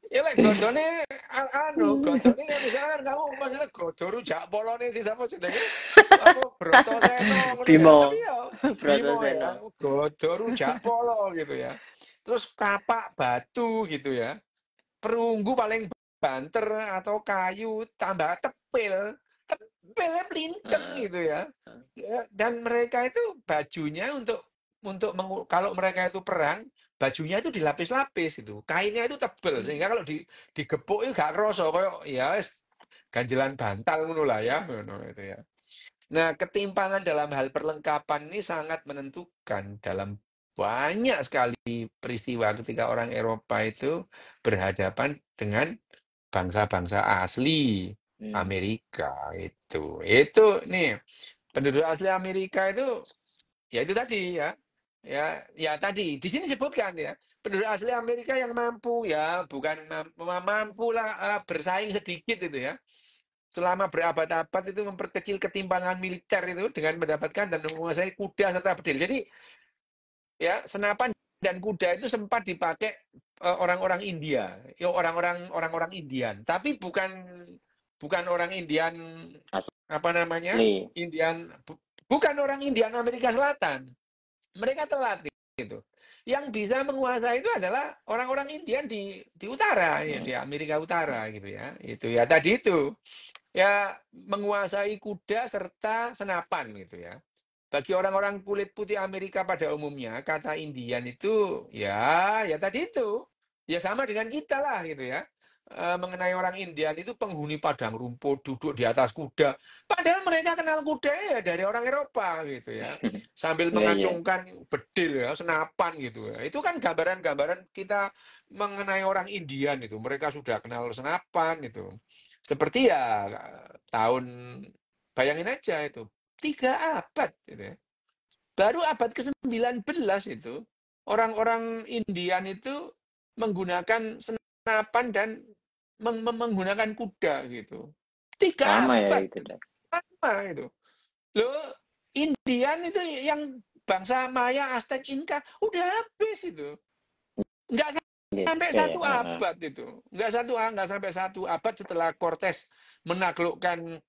ya lek godone godone ya misalkan kamu masalah godo rujak polone sih sama jenenge apa Brotoseno ngono ya. Tapi Bimo. ya Bimo ya, Brotoseno. godo rujak polo gitu ya. Terus kapak batu gitu ya. Perunggu paling banter atau kayu tambah tepil. Tepilnya pelintem Ah, gitu ya. Ya, dan mereka itu bajunya kalau mereka itu perang, bajunya itu dilapis-lapis itu. Kainnya itu tebel hmm. sehingga kalau digepuk itu gak kerasa kayak ya ganjelan bantal ngono lah ya, ngono itu ya. Nah, ketimpangan dalam hal perlengkapan ini sangat menentukan dalam banyak sekali peristiwa ketika orang Eropa itu berhadapan dengan bangsa-bangsa asli Hmm. Amerika itu. Itu nih penduduk asli Amerika itu ya itu tadi ya. Ya tadi di sini sebutkan ya. Penduduk asli Amerika yang mampu ya, bukan mampu lah bersaing sedikit itu ya selama berabad-abad itu memperkecil ketimpangan militer itu dengan mendapatkan dan menguasai kuda serta bedil. Jadi ya senapan dan kuda itu sempat dipakai orang-orang India, ya orang-orang Indian, tapi bukan orang Indian apa namanya? Asli. Bukan orang Indian Amerika Selatan. Mereka telat gitu. Yang bisa menguasai itu adalah orang-orang Indian di utara ya, Hmm. di Amerika Utara gitu ya. Itu ya tadi itu. Ya menguasai kuda serta senapan gitu ya. Bagi orang-orang kulit putih Amerika pada umumnya, kata Indian itu ya tadi itu. Ya sama dengan kita lah gitu ya. Mengenai orang Indian itu penghuni padang rumput, duduk di atas kuda. Padahal mereka kenal kuda ya dari orang Eropa gitu ya. Sambil Iya, iya. mengacungkan bedil ya, senapan gitu ya. Itu kan gambaran-gambaran kita mengenai orang Indian itu. Mereka sudah kenal senapan itu. Seperti ya tahun bayangin aja itu 3 abad gitu ya. Baru abad ke-19 itu orang-orang Indian itu menggunakan senapan dan menggunakan kuda gitu. Tiga Lama ya abad itu, Dak. lama itu. Loh, Indian itu yang bangsa Maya, Aztec, Inca udah habis itu. Nggak Iya, sampai ya, ya. satu abad itu. Nggak sampai 1 abad setelah Cortes menaklukkan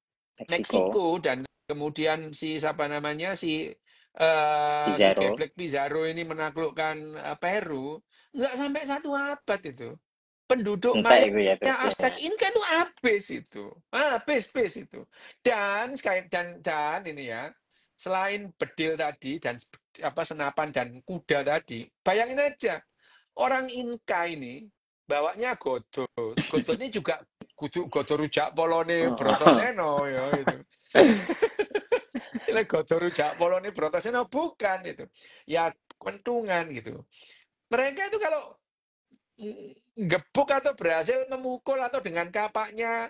Meksiko. Meksiko dan kemudian siapa namanya si Pizarro. Geblek Pizarro ini menaklukkan Peru, nggak sampai 1 abad itu. Penduduk Entek Maya itu ya berarti ya. Aztec Inca itu habis itu. Dan sekali dan ini ya, selain bedil tadi dan senapan dan kuda tadi, bayangin aja orang Inca ini bawanya godot. Godot ini juga kudu godot rujak polone Brotoseno ya itu. Ini godot rujak polone Brotoseno bukan itu. Ya kentungan gitu. Mereka itu kalau gebuk atau berhasil memukul atau dengan kapaknya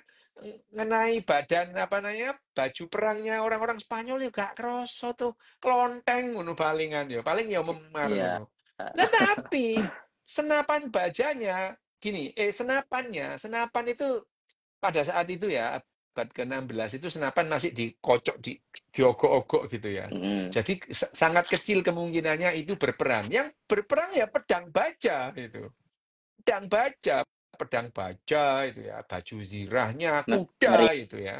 ngenai badan apa namanya baju perangnya orang-orang Spanyol ya gak kroso tuh klonteng ngono palingan ya paling ya memar Iya. ngono. Nah, tapi senapan bajanya gini senapan itu pada saat itu ya abad ke-16 itu senapan masih dikocok diogok-ogok gitu ya. Mm. Jadi sangat kecil kemungkinannya itu berperang. Yang berperang ya pedang baja itu. Pedang baja itu ya, baju zirahnya, kuda itu ya,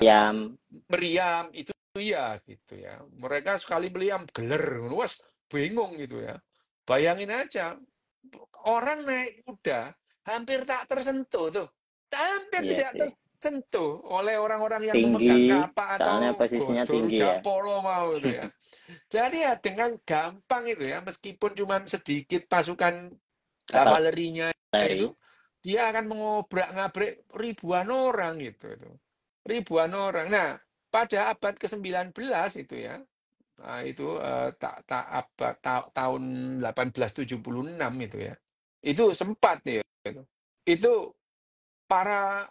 meriam itu ya gitu ya. Mereka sekali meriam geler, luas bingung gitu ya. Bayangin aja, orang naik kuda hampir tak tersentuh tuh, hampir Iya tidak sih. tersentuh oleh orang-orang yang memegang Tinggi, kapak soalnya atau posisinya godor tinggi ya. japolo mau itu ya. Jadi ya dengan gampang itu ya, meskipun cuma sedikit pasukan kavalerinya Kavaleri. itu, dia akan mengobrak-ngabrik ribuan orang gitu itu. Ribuan orang. Nah, pada abad ke-19 itu ya, itu tahun 1876 itu ya. Itu sempat ya itu. Itu para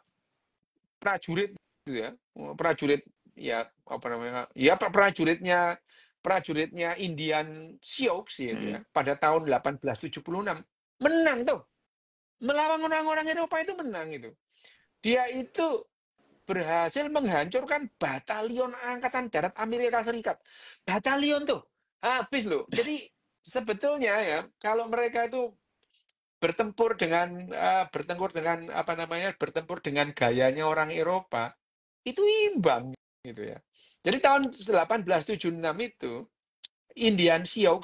prajurit gitu ya. Prajurit ya apa namanya? Ya prajuritnya Indian Sioux gitu ya. Pada tahun 1876 menang tuh. Melawan orang-orang Eropa itu menang itu. Dia itu berhasil menghancurkan batalion Angkatan Darat Amerika Serikat. Batalion tuh habis loh. Jadi sebetulnya ya kalau mereka itu bertempur dengan apa namanya bertempur dengan gayanya orang Eropa itu imbang gitu ya. Jadi tahun 1876 itu Indian Sioux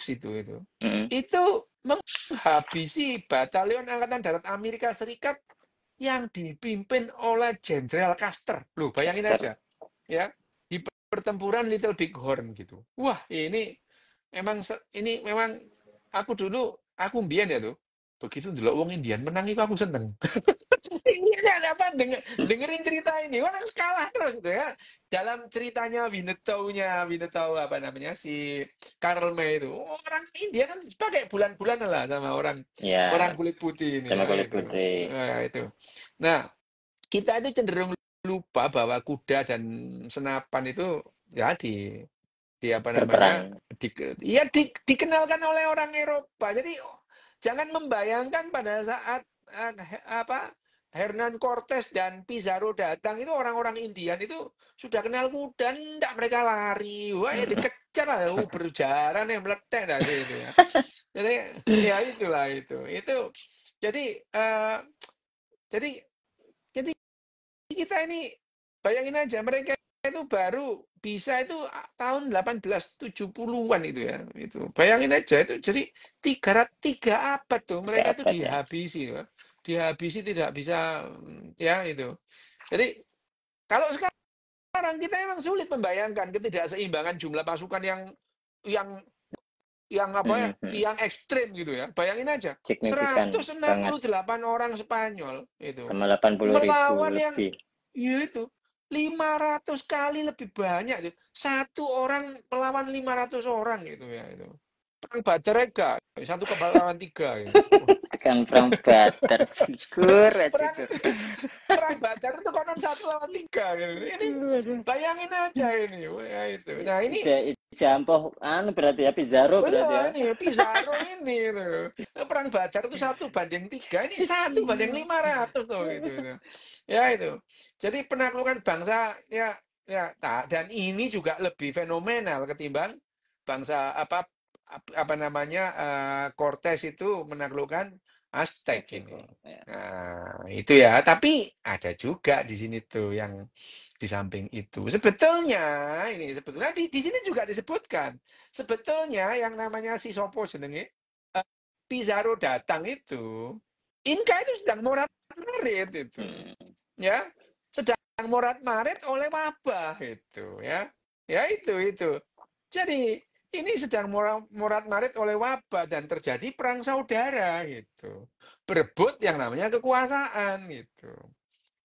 itu menghabisi batalion Angkatan Darat Amerika Serikat yang dipimpin oleh Jenderal Custer. Loh, bayangin aja. Ya, di pertempuran Little Big Horn gitu. Wah, ini memang aku mbien ya tuh. Begitu dulu wong Indian menang itu aku seneng. Ini ada apa dengerin cerita ini orang kalah terus gitu ya dalam ceritanya Winnetou apa namanya si Karl May itu orang India kan pakai bulan-bulan lah sama orang Ya, kulit putih ini sama ya kulit itu. putih. Itu nah kita itu cenderung lupa bahwa kuda dan senapan itu ya di apa namanya Berperang. dikenalkan oleh orang Eropa. Jadi jangan membayangkan pada saat apa Hernan Cortes dan Pizarro datang itu orang-orang Indian itu sudah kenal kuda, enggak mereka lari, wah ya dikejar lah, berjalan yang meletek tadi itu ya. Jadi ya itulah itu. Jadi jadi jadi kita ini bayangin aja mereka itu baru bisa itu tahun 1870-an itu ya itu bayangin aja itu jadi 3 abad tuh 3 mereka itu abad ya. dihabisi tidak bisa ya itu jadi kalau sekarang kita emang sulit membayangkan ketidakseimbangan jumlah pasukan yang apa ya yang ekstrim gitu ya bayangin aja Signifikan banget. 168 orang Spanyol itu Sama 80.000 melawan yang lebih. iya itu 500 kali lebih banyak itu. Satu orang melawan 500 orang gitu ya itu. Perang Badar enggak, satu kebal lawan 3 gitu. Kan perang Badar cikur, Perang cikur. perang Badar itu konon 1 lawan 3 gitu. Ini bayangin aja ini ya itu. Nah, ini Jampoh berarti ya Pizarro berarti ya. ini Pizarro ini gitu. Perang Badar itu 1 banding 3, ini 1 banding 500 tuh gitu. Ya itu. Jadi penaklukan bangsa dan ini juga lebih fenomenal ketimbang bangsa apa namanya Cortes itu menaklukkan Aztec ini. Ya. Nah, itu ya. Tapi ada juga di sini tuh yang Di samping itu, sebetulnya di sini juga disebutkan, sebetulnya yang namanya si sopo jenenge Pizarro datang itu, Inka itu sedang morat-marit itu, Hmm. ya, sedang morat-marit oleh wabah itu, ya, ya itu. Jadi ini sedang morat-marit oleh wabah dan terjadi perang saudara gitu, berebut yang namanya kekuasaan gitu.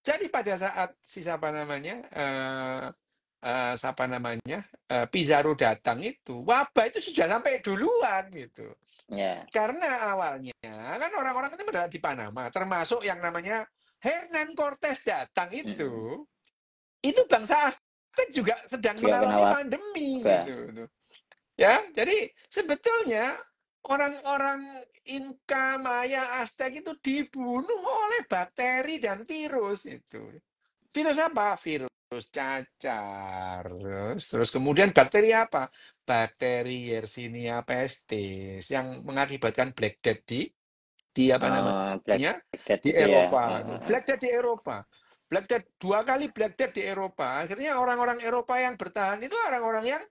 Jadi pada saat Pizarro datang itu, wabah itu sudah sampai duluan gitu. Ya. Karena awalnya kan orang-orang itu berada di Panama, termasuk yang namanya Hernan Cortés datang Mm-mm. itu bangsa Aztec juga sedang Juga kena mengalami pandemi wabah. gitu. Ya, jadi sebetulnya orang-orang Inka, Maya, Aztec itu dibunuh oleh bakteri dan virus itu. Virus apa? Virus cacar. Terus kemudian bakteri apa? Bakteri Yersinia pestis yang mengakibatkan Black Death di apa Black namanya? Death Di itu ya. Eropa. Black Death di Eropa. Black Death 2 kali Black Death di Eropa. Akhirnya orang-orang Eropa yang bertahan itu orang-orang yang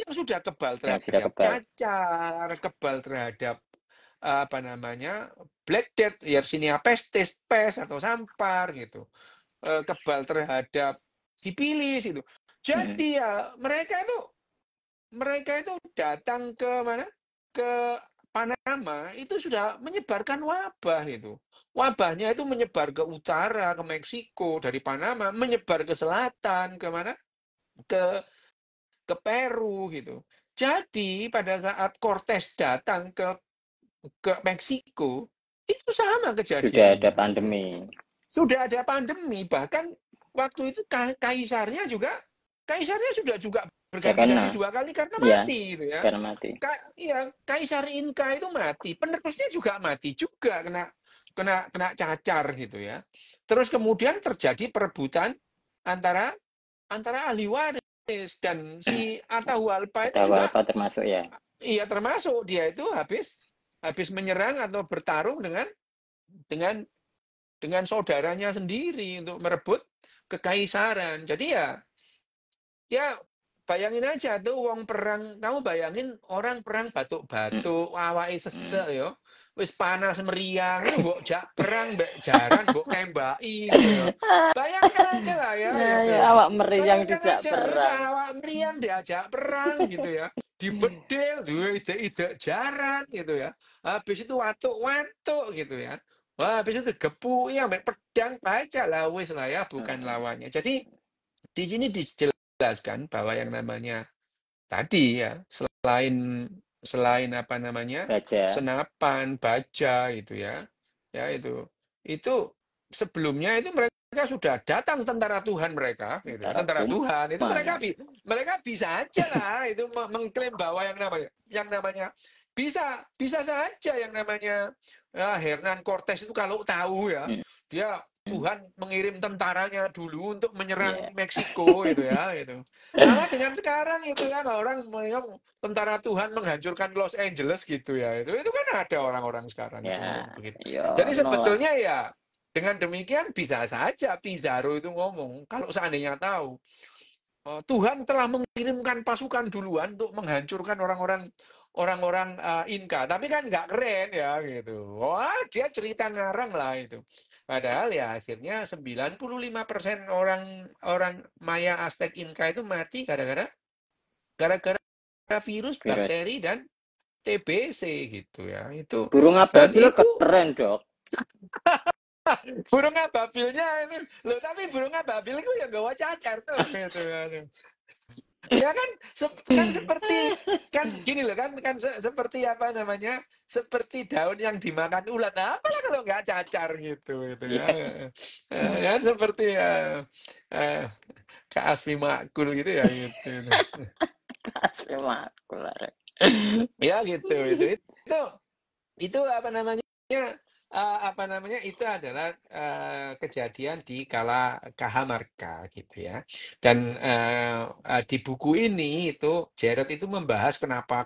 sudah kebal Yang sudah terhadap kebal. cacar, kebal terhadap apa namanya? Black Death, Yersinia pestis, pes atau sampar gitu. Kebal terhadap sipilis itu. Mm-mm. Jadi ya mereka itu datang ke mana? Ke Panama itu sudah menyebarkan wabah itu. Wabahnya itu menyebar ke utara, ke Meksiko, dari Panama menyebar ke selatan, ke mana? Ke ke Peru gitu. Jadi pada saat Cortés datang ke Meksiko itu sama Sudah ada kejadiannya gitu. pandemi. Sudah ada pandemi, bahkan waktu itu kaisarnya sudah juga Bisa berganti-ganti kena. 2 kali karena Ya, mati gitu ya. sekarang mati. Iya, Kaisar Inka itu mati, penerusnya juga mati juga kena kena kena cacar gitu ya. Terus kemudian terjadi perebutan antara antara ahli waris dan si Atahualpa itu juga Atahualpa termasuk ya. iya termasuk dia itu habis habis menyerang atau bertarung dengan dengan saudaranya sendiri untuk merebut kekaisaran. Jadi ya bayangin aja tuh wong perang, kamu bayangin orang perang Mm. batuk-batuk, awake Mm. sesek yo. Wis panas meriang itu mbok jak perang mbek jaran mbok tembaki gitu ya. Bayangkan aja lah ya Ya, ya, gitu. awak meriang Bayangkan dijak aja wis perang. awak meriang diajak perang gitu ya. Dibedil, ide-ide jaran gitu ya. Habis itu watuk-watuk gitu ya. Wah, habis itu digepuki ambek pedang baca lah wis lah ya bukan Mm. lawannya. Jadi di sini dijelaskan bahwa yang namanya tadi ya selain selain apa namanya Baja. senapan, baja itu ya itu sebelumnya itu mereka sudah datang tentara Tuhan mereka, gitu ya. Tentara Tentara Tuhan itu kumaha. mereka bisa aja lah itu mengklaim bahwa yang namanya bisa bisa saja yang namanya Hernan Cortés itu kalau tahu ya Mm. dia Tuhan mengirim tentaranya dulu untuk menyerang Ya. Meksiko gitu ya gitu. Sama dengan sekarang itu kan orang bilang tentara Tuhan menghancurkan Los Angeles gitu ya. Itu kan ada orang-orang sekarang itu Ya, ngomong begitu. yo Jadi no lah. sebetulnya ya dengan demikian bisa saja Pizarro itu ngomong kalau seandainya tahu Tuhan telah mengirimkan pasukan duluan untuk menghancurkan orang-orang Inka. Tapi kan nggak keren ya gitu. Wah, dia cerita ngarang lah itu. Padahal ya akhirnya 95% orang orang Maya Aztec Inka itu mati gara-gara virus, Virus. bakteri dan TBC gitu ya. Burung Dan ababil itu keren, Dok. burung ababilnya ini loh, tapi burung ababil itu ya gawa cacar tuh gitu. Ya kan, kan seperti kan gini loh kan seperti apa namanya seperti daun yang dimakan ulat. Nah, apalah kalau nggak cacar gitu ya. Iya, Ya seperti eh, Kak Asfi Makul gitu ya gitu. asli makul arek. Ya gitu itu itu apa namanya itu adalah kejadian di kala Kahamarka gitu ya. Dan di buku ini itu Jared itu membahas kenapa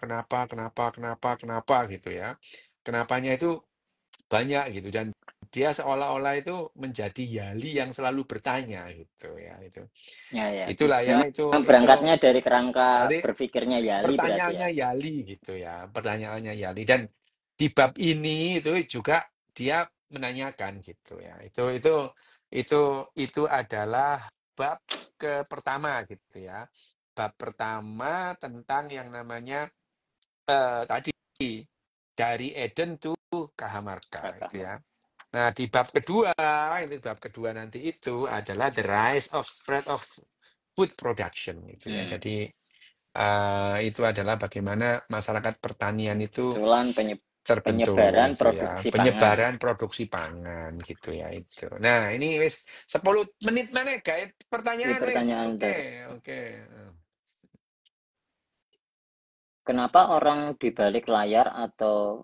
gitu ya. Kenapanya itu banyak gitu dan dia seolah-olah itu menjadi yali yang selalu bertanya gitu ya itu. Ya. Itulah ya Memang itu berangkatnya dari kerangka dari berpikirnya Yali berarti ya. pertanyaannya Yali gitu ya, pertanyaannya Yali dan di bab ini itu juga dia menanyakan gitu ya. Itu adalah bab pertama gitu ya. Bab pertama tentang yang namanya tadi dari Eden to Kahamarka Kakak. itu ya. Nah, di bab kedua, ini bab kedua nanti itu adalah the rise of spread of food production gitu ya. Jadi itu adalah bagaimana masyarakat pertanian itu Kebetulan terbentuk penyebaran gitu ya. produksi pangan. Penyebaran produksi pangan gitu ya itu. Nah, ini wis 10 menit mana guys? Ini Pertanyaan wis. pertanyaan Oke, Ter. oke. Kenapa orang di balik layar atau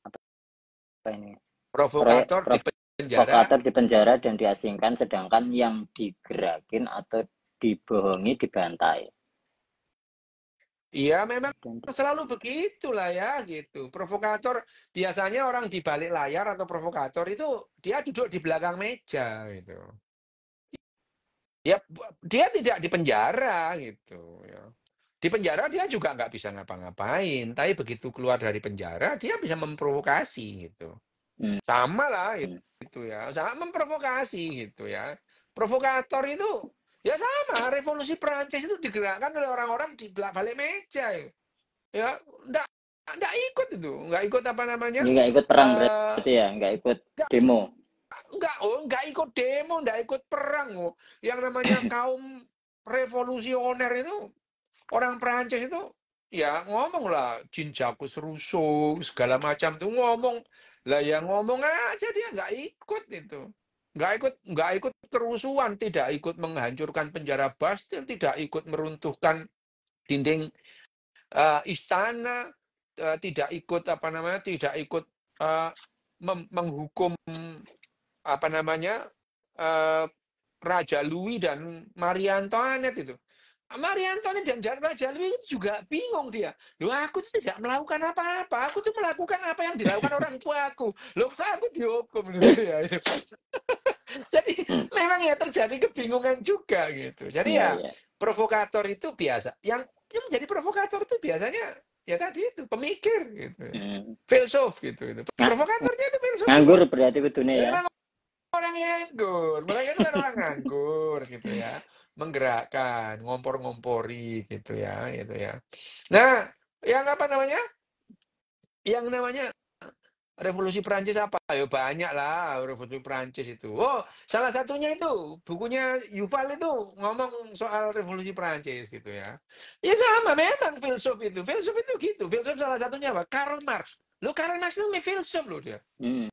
apa ini? Provokator di penjara. Provokator di penjara dan diasingkan sedangkan yang digerakin atau dibohongi dibantai. Iya, memang selalu begitulah ya gitu. Provokator biasanya orang di balik layar atau provokator itu dia duduk di belakang meja gitu. Ya, dia tidak di penjara gitu ya. Di penjara dia juga nggak bisa ngapa-ngapain, tapi begitu keluar dari penjara dia bisa memprovokasi gitu. Sama lah itu ya, sama memprovokasi gitu ya. Provokator itu ya sama, revolusi Perancis itu digerakkan oleh orang-orang di balik meja ya. Ya, enggak ikut itu, enggak ikut apa namanya? Ini nggak ikut perang Eh, berarti ya, nggak ikut enggak, demo. enggak ikut demo, enggak ikut perang. Oh. Yang namanya kaum revolusioner itu, orang Perancis itu, ya ngomong lah, Jean-Jacques Rousseau, segala macam tuh ngomong. Lah ya ngomong aja dia enggak ikut itu. Enggak ikut kerusuhan, tidak ikut menghancurkan penjara Bastille, tidak ikut meruntuhkan dinding istana, tidak ikut apa namanya, tidak ikut menghukum apa namanya Raja Louis dan Marie Antoinette itu. Marie Antoinette dan Raja Louis itu juga bingung dia. Loh, aku tuh tidak melakukan apa-apa. Aku tuh melakukan apa yang dilakukan orang tua aku. Loh, aku dihukum gitu ya. Jadi memang ya terjadi kebingungan juga gitu. Jadi ya provokator itu biasa. Yang menjadi provokator itu biasanya ya tadi itu pemikir gitu. Filsuf gitu itu. Provokatornya itu filsuf. Nganggur berarti kudune ya. Memang orang nganggur. Mereka itu kan orang nganggur gitu ya. Menggerakkan, ngompor-ngompori gitu ya, gitu ya. Nah, yang apa namanya? Yang namanya Revolusi Prancis apa? Ya banyak lah Revolusi Prancis itu. Oh, salah satunya itu bukunya Yuval itu ngomong soal Revolusi Prancis gitu ya. Ya sama, memang filsuf itu. Filsuf itu gitu. Filsuf salah satunya apa? Karl Marx. Lo Karl Marx itu filsuf loh dia.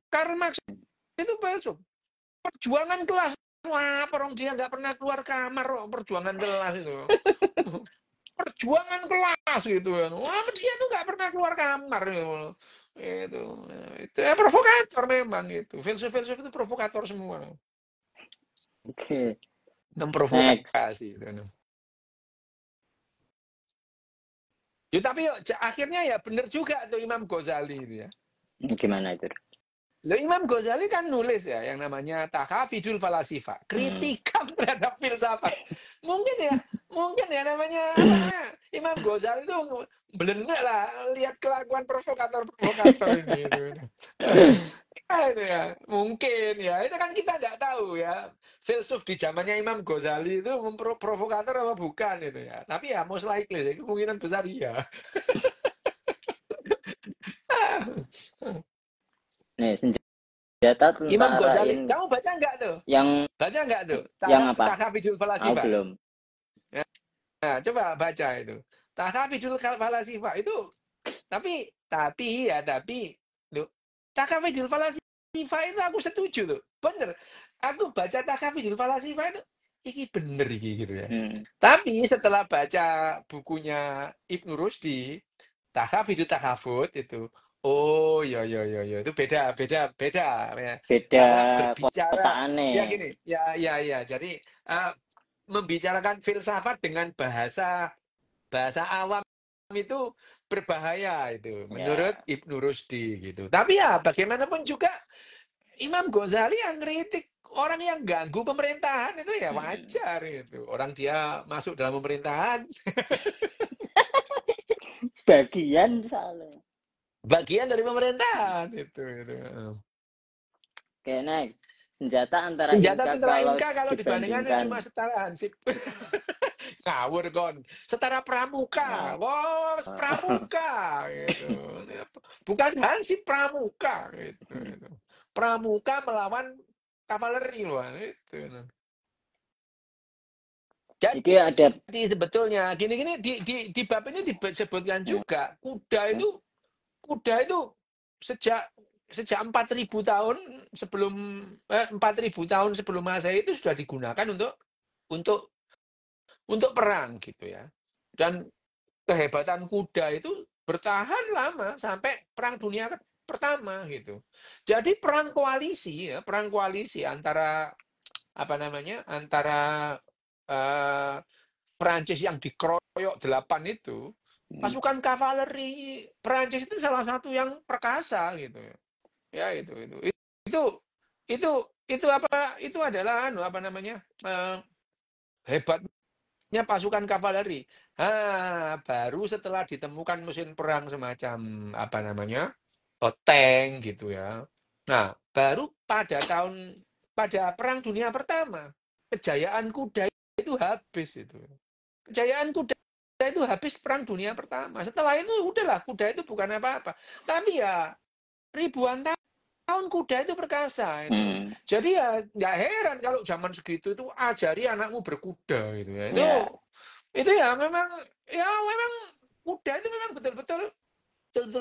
Karl Marx itu filsuf. Perjuangan kelas. Wah, orang dia nggak pernah keluar kamar. Perjuangan kelas itu. Perjuangan kelas gitu kan. Wah, dia tuh nggak pernah keluar kamar gitu. Itu ya provokator memang itu. Filsuf-filsuf itu provokator semua. Oke. Memprovokasi itu. Ya, tapi akhirnya ya benar juga tuh Imam Ghazali itu ya. Gimana itu? Loh, Imam Ghazali kan nulis ya yang namanya Tahafidul Falasifa, kritikan terhadap filsafat. Mungkin ya namanya apa namanya Imam Ghazali itu belengak lah lihat kelakuan provokator ini itu. Itu ya mungkin ya itu kan kita nggak tahu ya filsuf di zamannya Imam Ghazali itu provokator apa bukan itu ya. Tapi ya most likely ya, kemungkinan besar iya. Nih, senjata Imam tentara Ghazali, ini kamu baca nggak tuh? yang Baca nggak tuh? yang apa? Tahafidul Aku Falasifa. belum. Nah, coba baca itu. Tahafidul Falasifa itu tapi loh, Tahafidul Falasifa itu aku setuju loh. Bener. Aku baca Tahafidul Falasifa itu iki bener iki gitu ya. Tapi setelah baca bukunya Ibnu Rusdi, Tahafidul Tahafud itu oh ya itu beda ya. Beda Bahwa berbicara kotaane. ya gini, ya. Jadi membicarakan filsafat dengan bahasa awam itu berbahaya itu menurut Ibnu Rusdi gitu. Tapi ya bagaimanapun juga Imam Ghazali yang kritik orang yang ganggu pemerintahan itu ya wajar gitu. Orang dia masuk dalam pemerintahan, Bagian soalnya. bagian dari pemerintahan itu. Oke, next. Senjata antara Senjata Inka tentara kalau Inka kalau dibandingkan cuma dibandingkan. setara Hansip. Ngawur kon. Setara Pramuka. Oh, Wah, Pramuka gitu. Bukan Hansip Pramuka gitu. Pramuka melawan kavaleri loh itu. iki ada Jadi sebetulnya gini-gini di bab ini disebutkan juga kuda itu sejak sejak 4.000 tahun sebelum 4.000 tahun sebelum Masehi itu sudah digunakan untuk untuk perang gitu ya. Dan kehebatan kuda itu bertahan lama sampai Perang Dunia Pertama gitu. Jadi perang koalisi antara apa namanya? Antara eh, Perancis yang dikeroyok 8 itu, pasukan kavaleri Perancis itu salah satu yang perkasa gitu. Ya itu. Itu itu itu apa? Itu adalah apa namanya? Hebatnya pasukan kavaleri. Baru setelah ditemukan mesin perang semacam apa namanya? Tank gitu ya. Nah, baru pada Perang Dunia Pertama, kejayaan kuda itu habis itu. Kejayaan kuda itu habis Perang Dunia Pertama. Setelah itu udahlah kuda itu bukan apa-apa. Tapi ya ribuan tahun kuda itu perkasa itu. Jadi ya nggak heran kalau zaman segitu itu ajari anakmu berkuda gitu ya. ya. Itu ya memang kuda itu memang betul-betul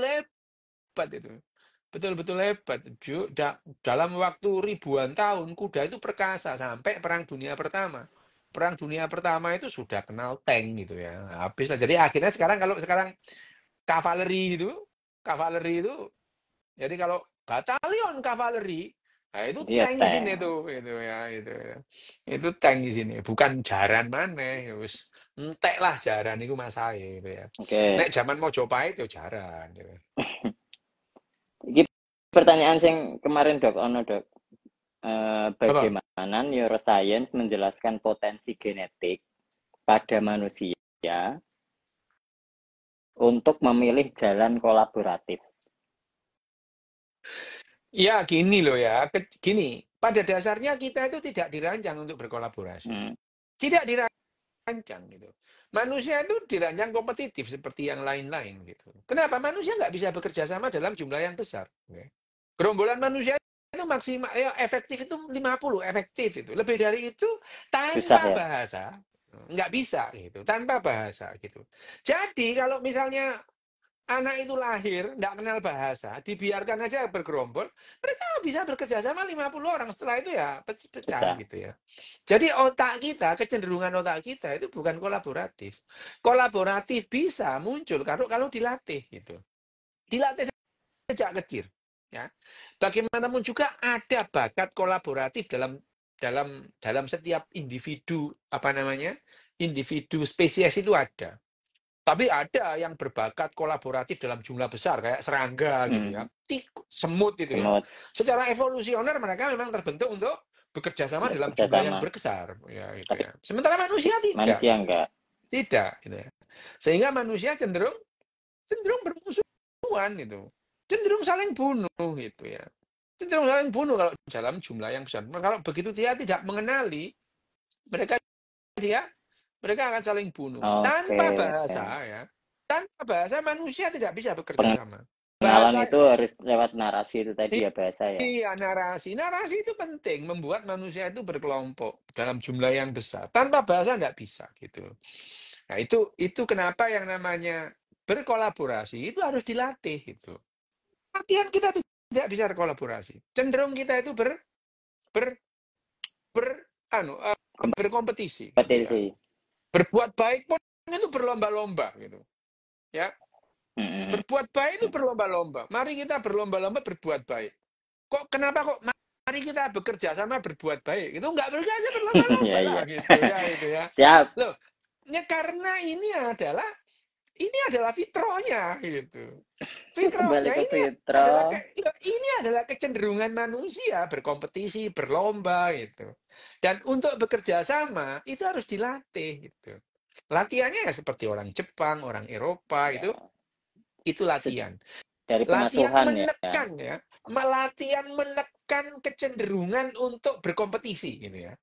hebat itu. Betul-betul hebat. Dalam waktu ribuan tahun kuda itu perkasa sampai Perang Dunia Pertama. Perang Dunia Pertama itu sudah kenal tank gitu ya. Habis lah. Jadi akhirnya kalau sekarang kavaleri itu jadi kalau batalion kavaleri, nah itu Iya, tank di sini tank. tuh itu ya itu. Itu tank di sini, bukan jaran maneh ya wis entek lah jaran iku masahe gitu ya. Oke. Nek zaman Mojopahit yo jaran gitu. Iki pertanyaan sing kemarin Dok ono Dok. Apa? Bagaimana neuroscience menjelaskan potensi genetik pada manusia untuk memilih jalan kolaboratif? Ya gini loh ya, gini. Pada dasarnya kita itu tidak dirancang untuk berkolaborasi. Hmm, Tidak dirancang gitu. Manusia itu dirancang kompetitif seperti yang lain-lain gitu. Kenapa? Manusia nggak bisa bekerja sama dalam jumlah yang besar. Oke. Gerombolan manusia itu maksimal ya efektif itu 50 efektif itu. Lebih dari itu susah tanpa ya. bahasa nggak bisa gitu, tanpa bahasa gitu. Jadi kalau misalnya anak itu lahir, nggak kenal bahasa, dibiarkan aja bergerombol, mereka bisa bekerja sama 50 orang. Setelah itu ya pecah Susah. gitu ya. Jadi otak kita, kecenderungan otak kita itu bukan kolaboratif. Kolaboratif bisa muncul kalau dilatih gitu. Dilatih sejak kecil. Ya. Bagaimanapun juga ada bakat kolaboratif dalam setiap individu apa namanya individu spesies itu ada. Tapi ada yang berbakat kolaboratif dalam jumlah besar kayak serangga gitu ya, semut gitu ya. Semut Secara evolusioner mereka memang terbentuk untuk bekerja sama dalam bekerja jumlah yang sama. besar ya gitu Tapi ya. Sementara manusia tidak manusia gitu. enggak. Tidak gitu ya. Sehingga manusia cenderung bermusuhan gitu. Cenderung saling bunuh gitu ya. Cenderung saling bunuh kalau dalam jumlah yang besar. Kalau begitu dia tidak mengenali mereka dia mereka akan saling bunuh Oke, tanpa oke. bahasa ya. Tanpa bahasa manusia tidak bisa bekerja sama. Pengenalan Bahasa itu harus lewat narasi itu tadi ya, bahasa ya. iya narasi. Narasi itu penting membuat manusia itu berkelompok dalam jumlah yang besar. Tanpa bahasa tidak bisa gitu. Nah, itu kenapa yang namanya berkolaborasi itu harus dilatih itu. Latihan kita tidak bisa berkolaborasi. Cenderung kita itu ber, ber berkompetisi gitu ya. Kompetisi. Berbuat baik pun itu berlomba-lomba gitu. Ya, berbuat baik itu berlomba-lomba. Mari kita berlomba-lomba berbuat baik. Kenapa kok mari kita bekerja sama berbuat baik? Itu enggak bekerja berlomba-lomba Ya, lah iya. gitu ya itu ya. Siap. Loh, ya karena ini adalah Ini adalah fitrahnya gitu. Kembali Fitrahnya ke ini adalah fitrah. ini adalah kecenderungan manusia berkompetisi, berlomba gitu. Dan untuk bekerja sama itu harus dilatih gitu. Latihannya ya seperti orang Jepang, orang Eropa Ya, itu latihan. dari Latihan pengasuhan ya. menekan ya, latihan menekan kecenderungan untuk berkompetisi gitu ya.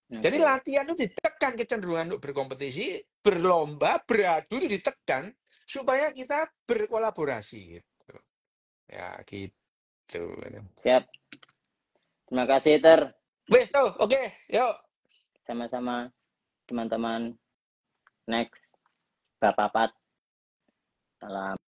Jadi Oke. latihan itu ditekan kecenderungan untuk berkompetisi, berlomba, beradu itu ditekan supaya kita berkolaborasi gitu. Ya gitu. Siap. Terima kasih, Ter. Wes tuh, oke, yuk. Sama-sama, teman-teman. Next. Bapak Pat. Salam.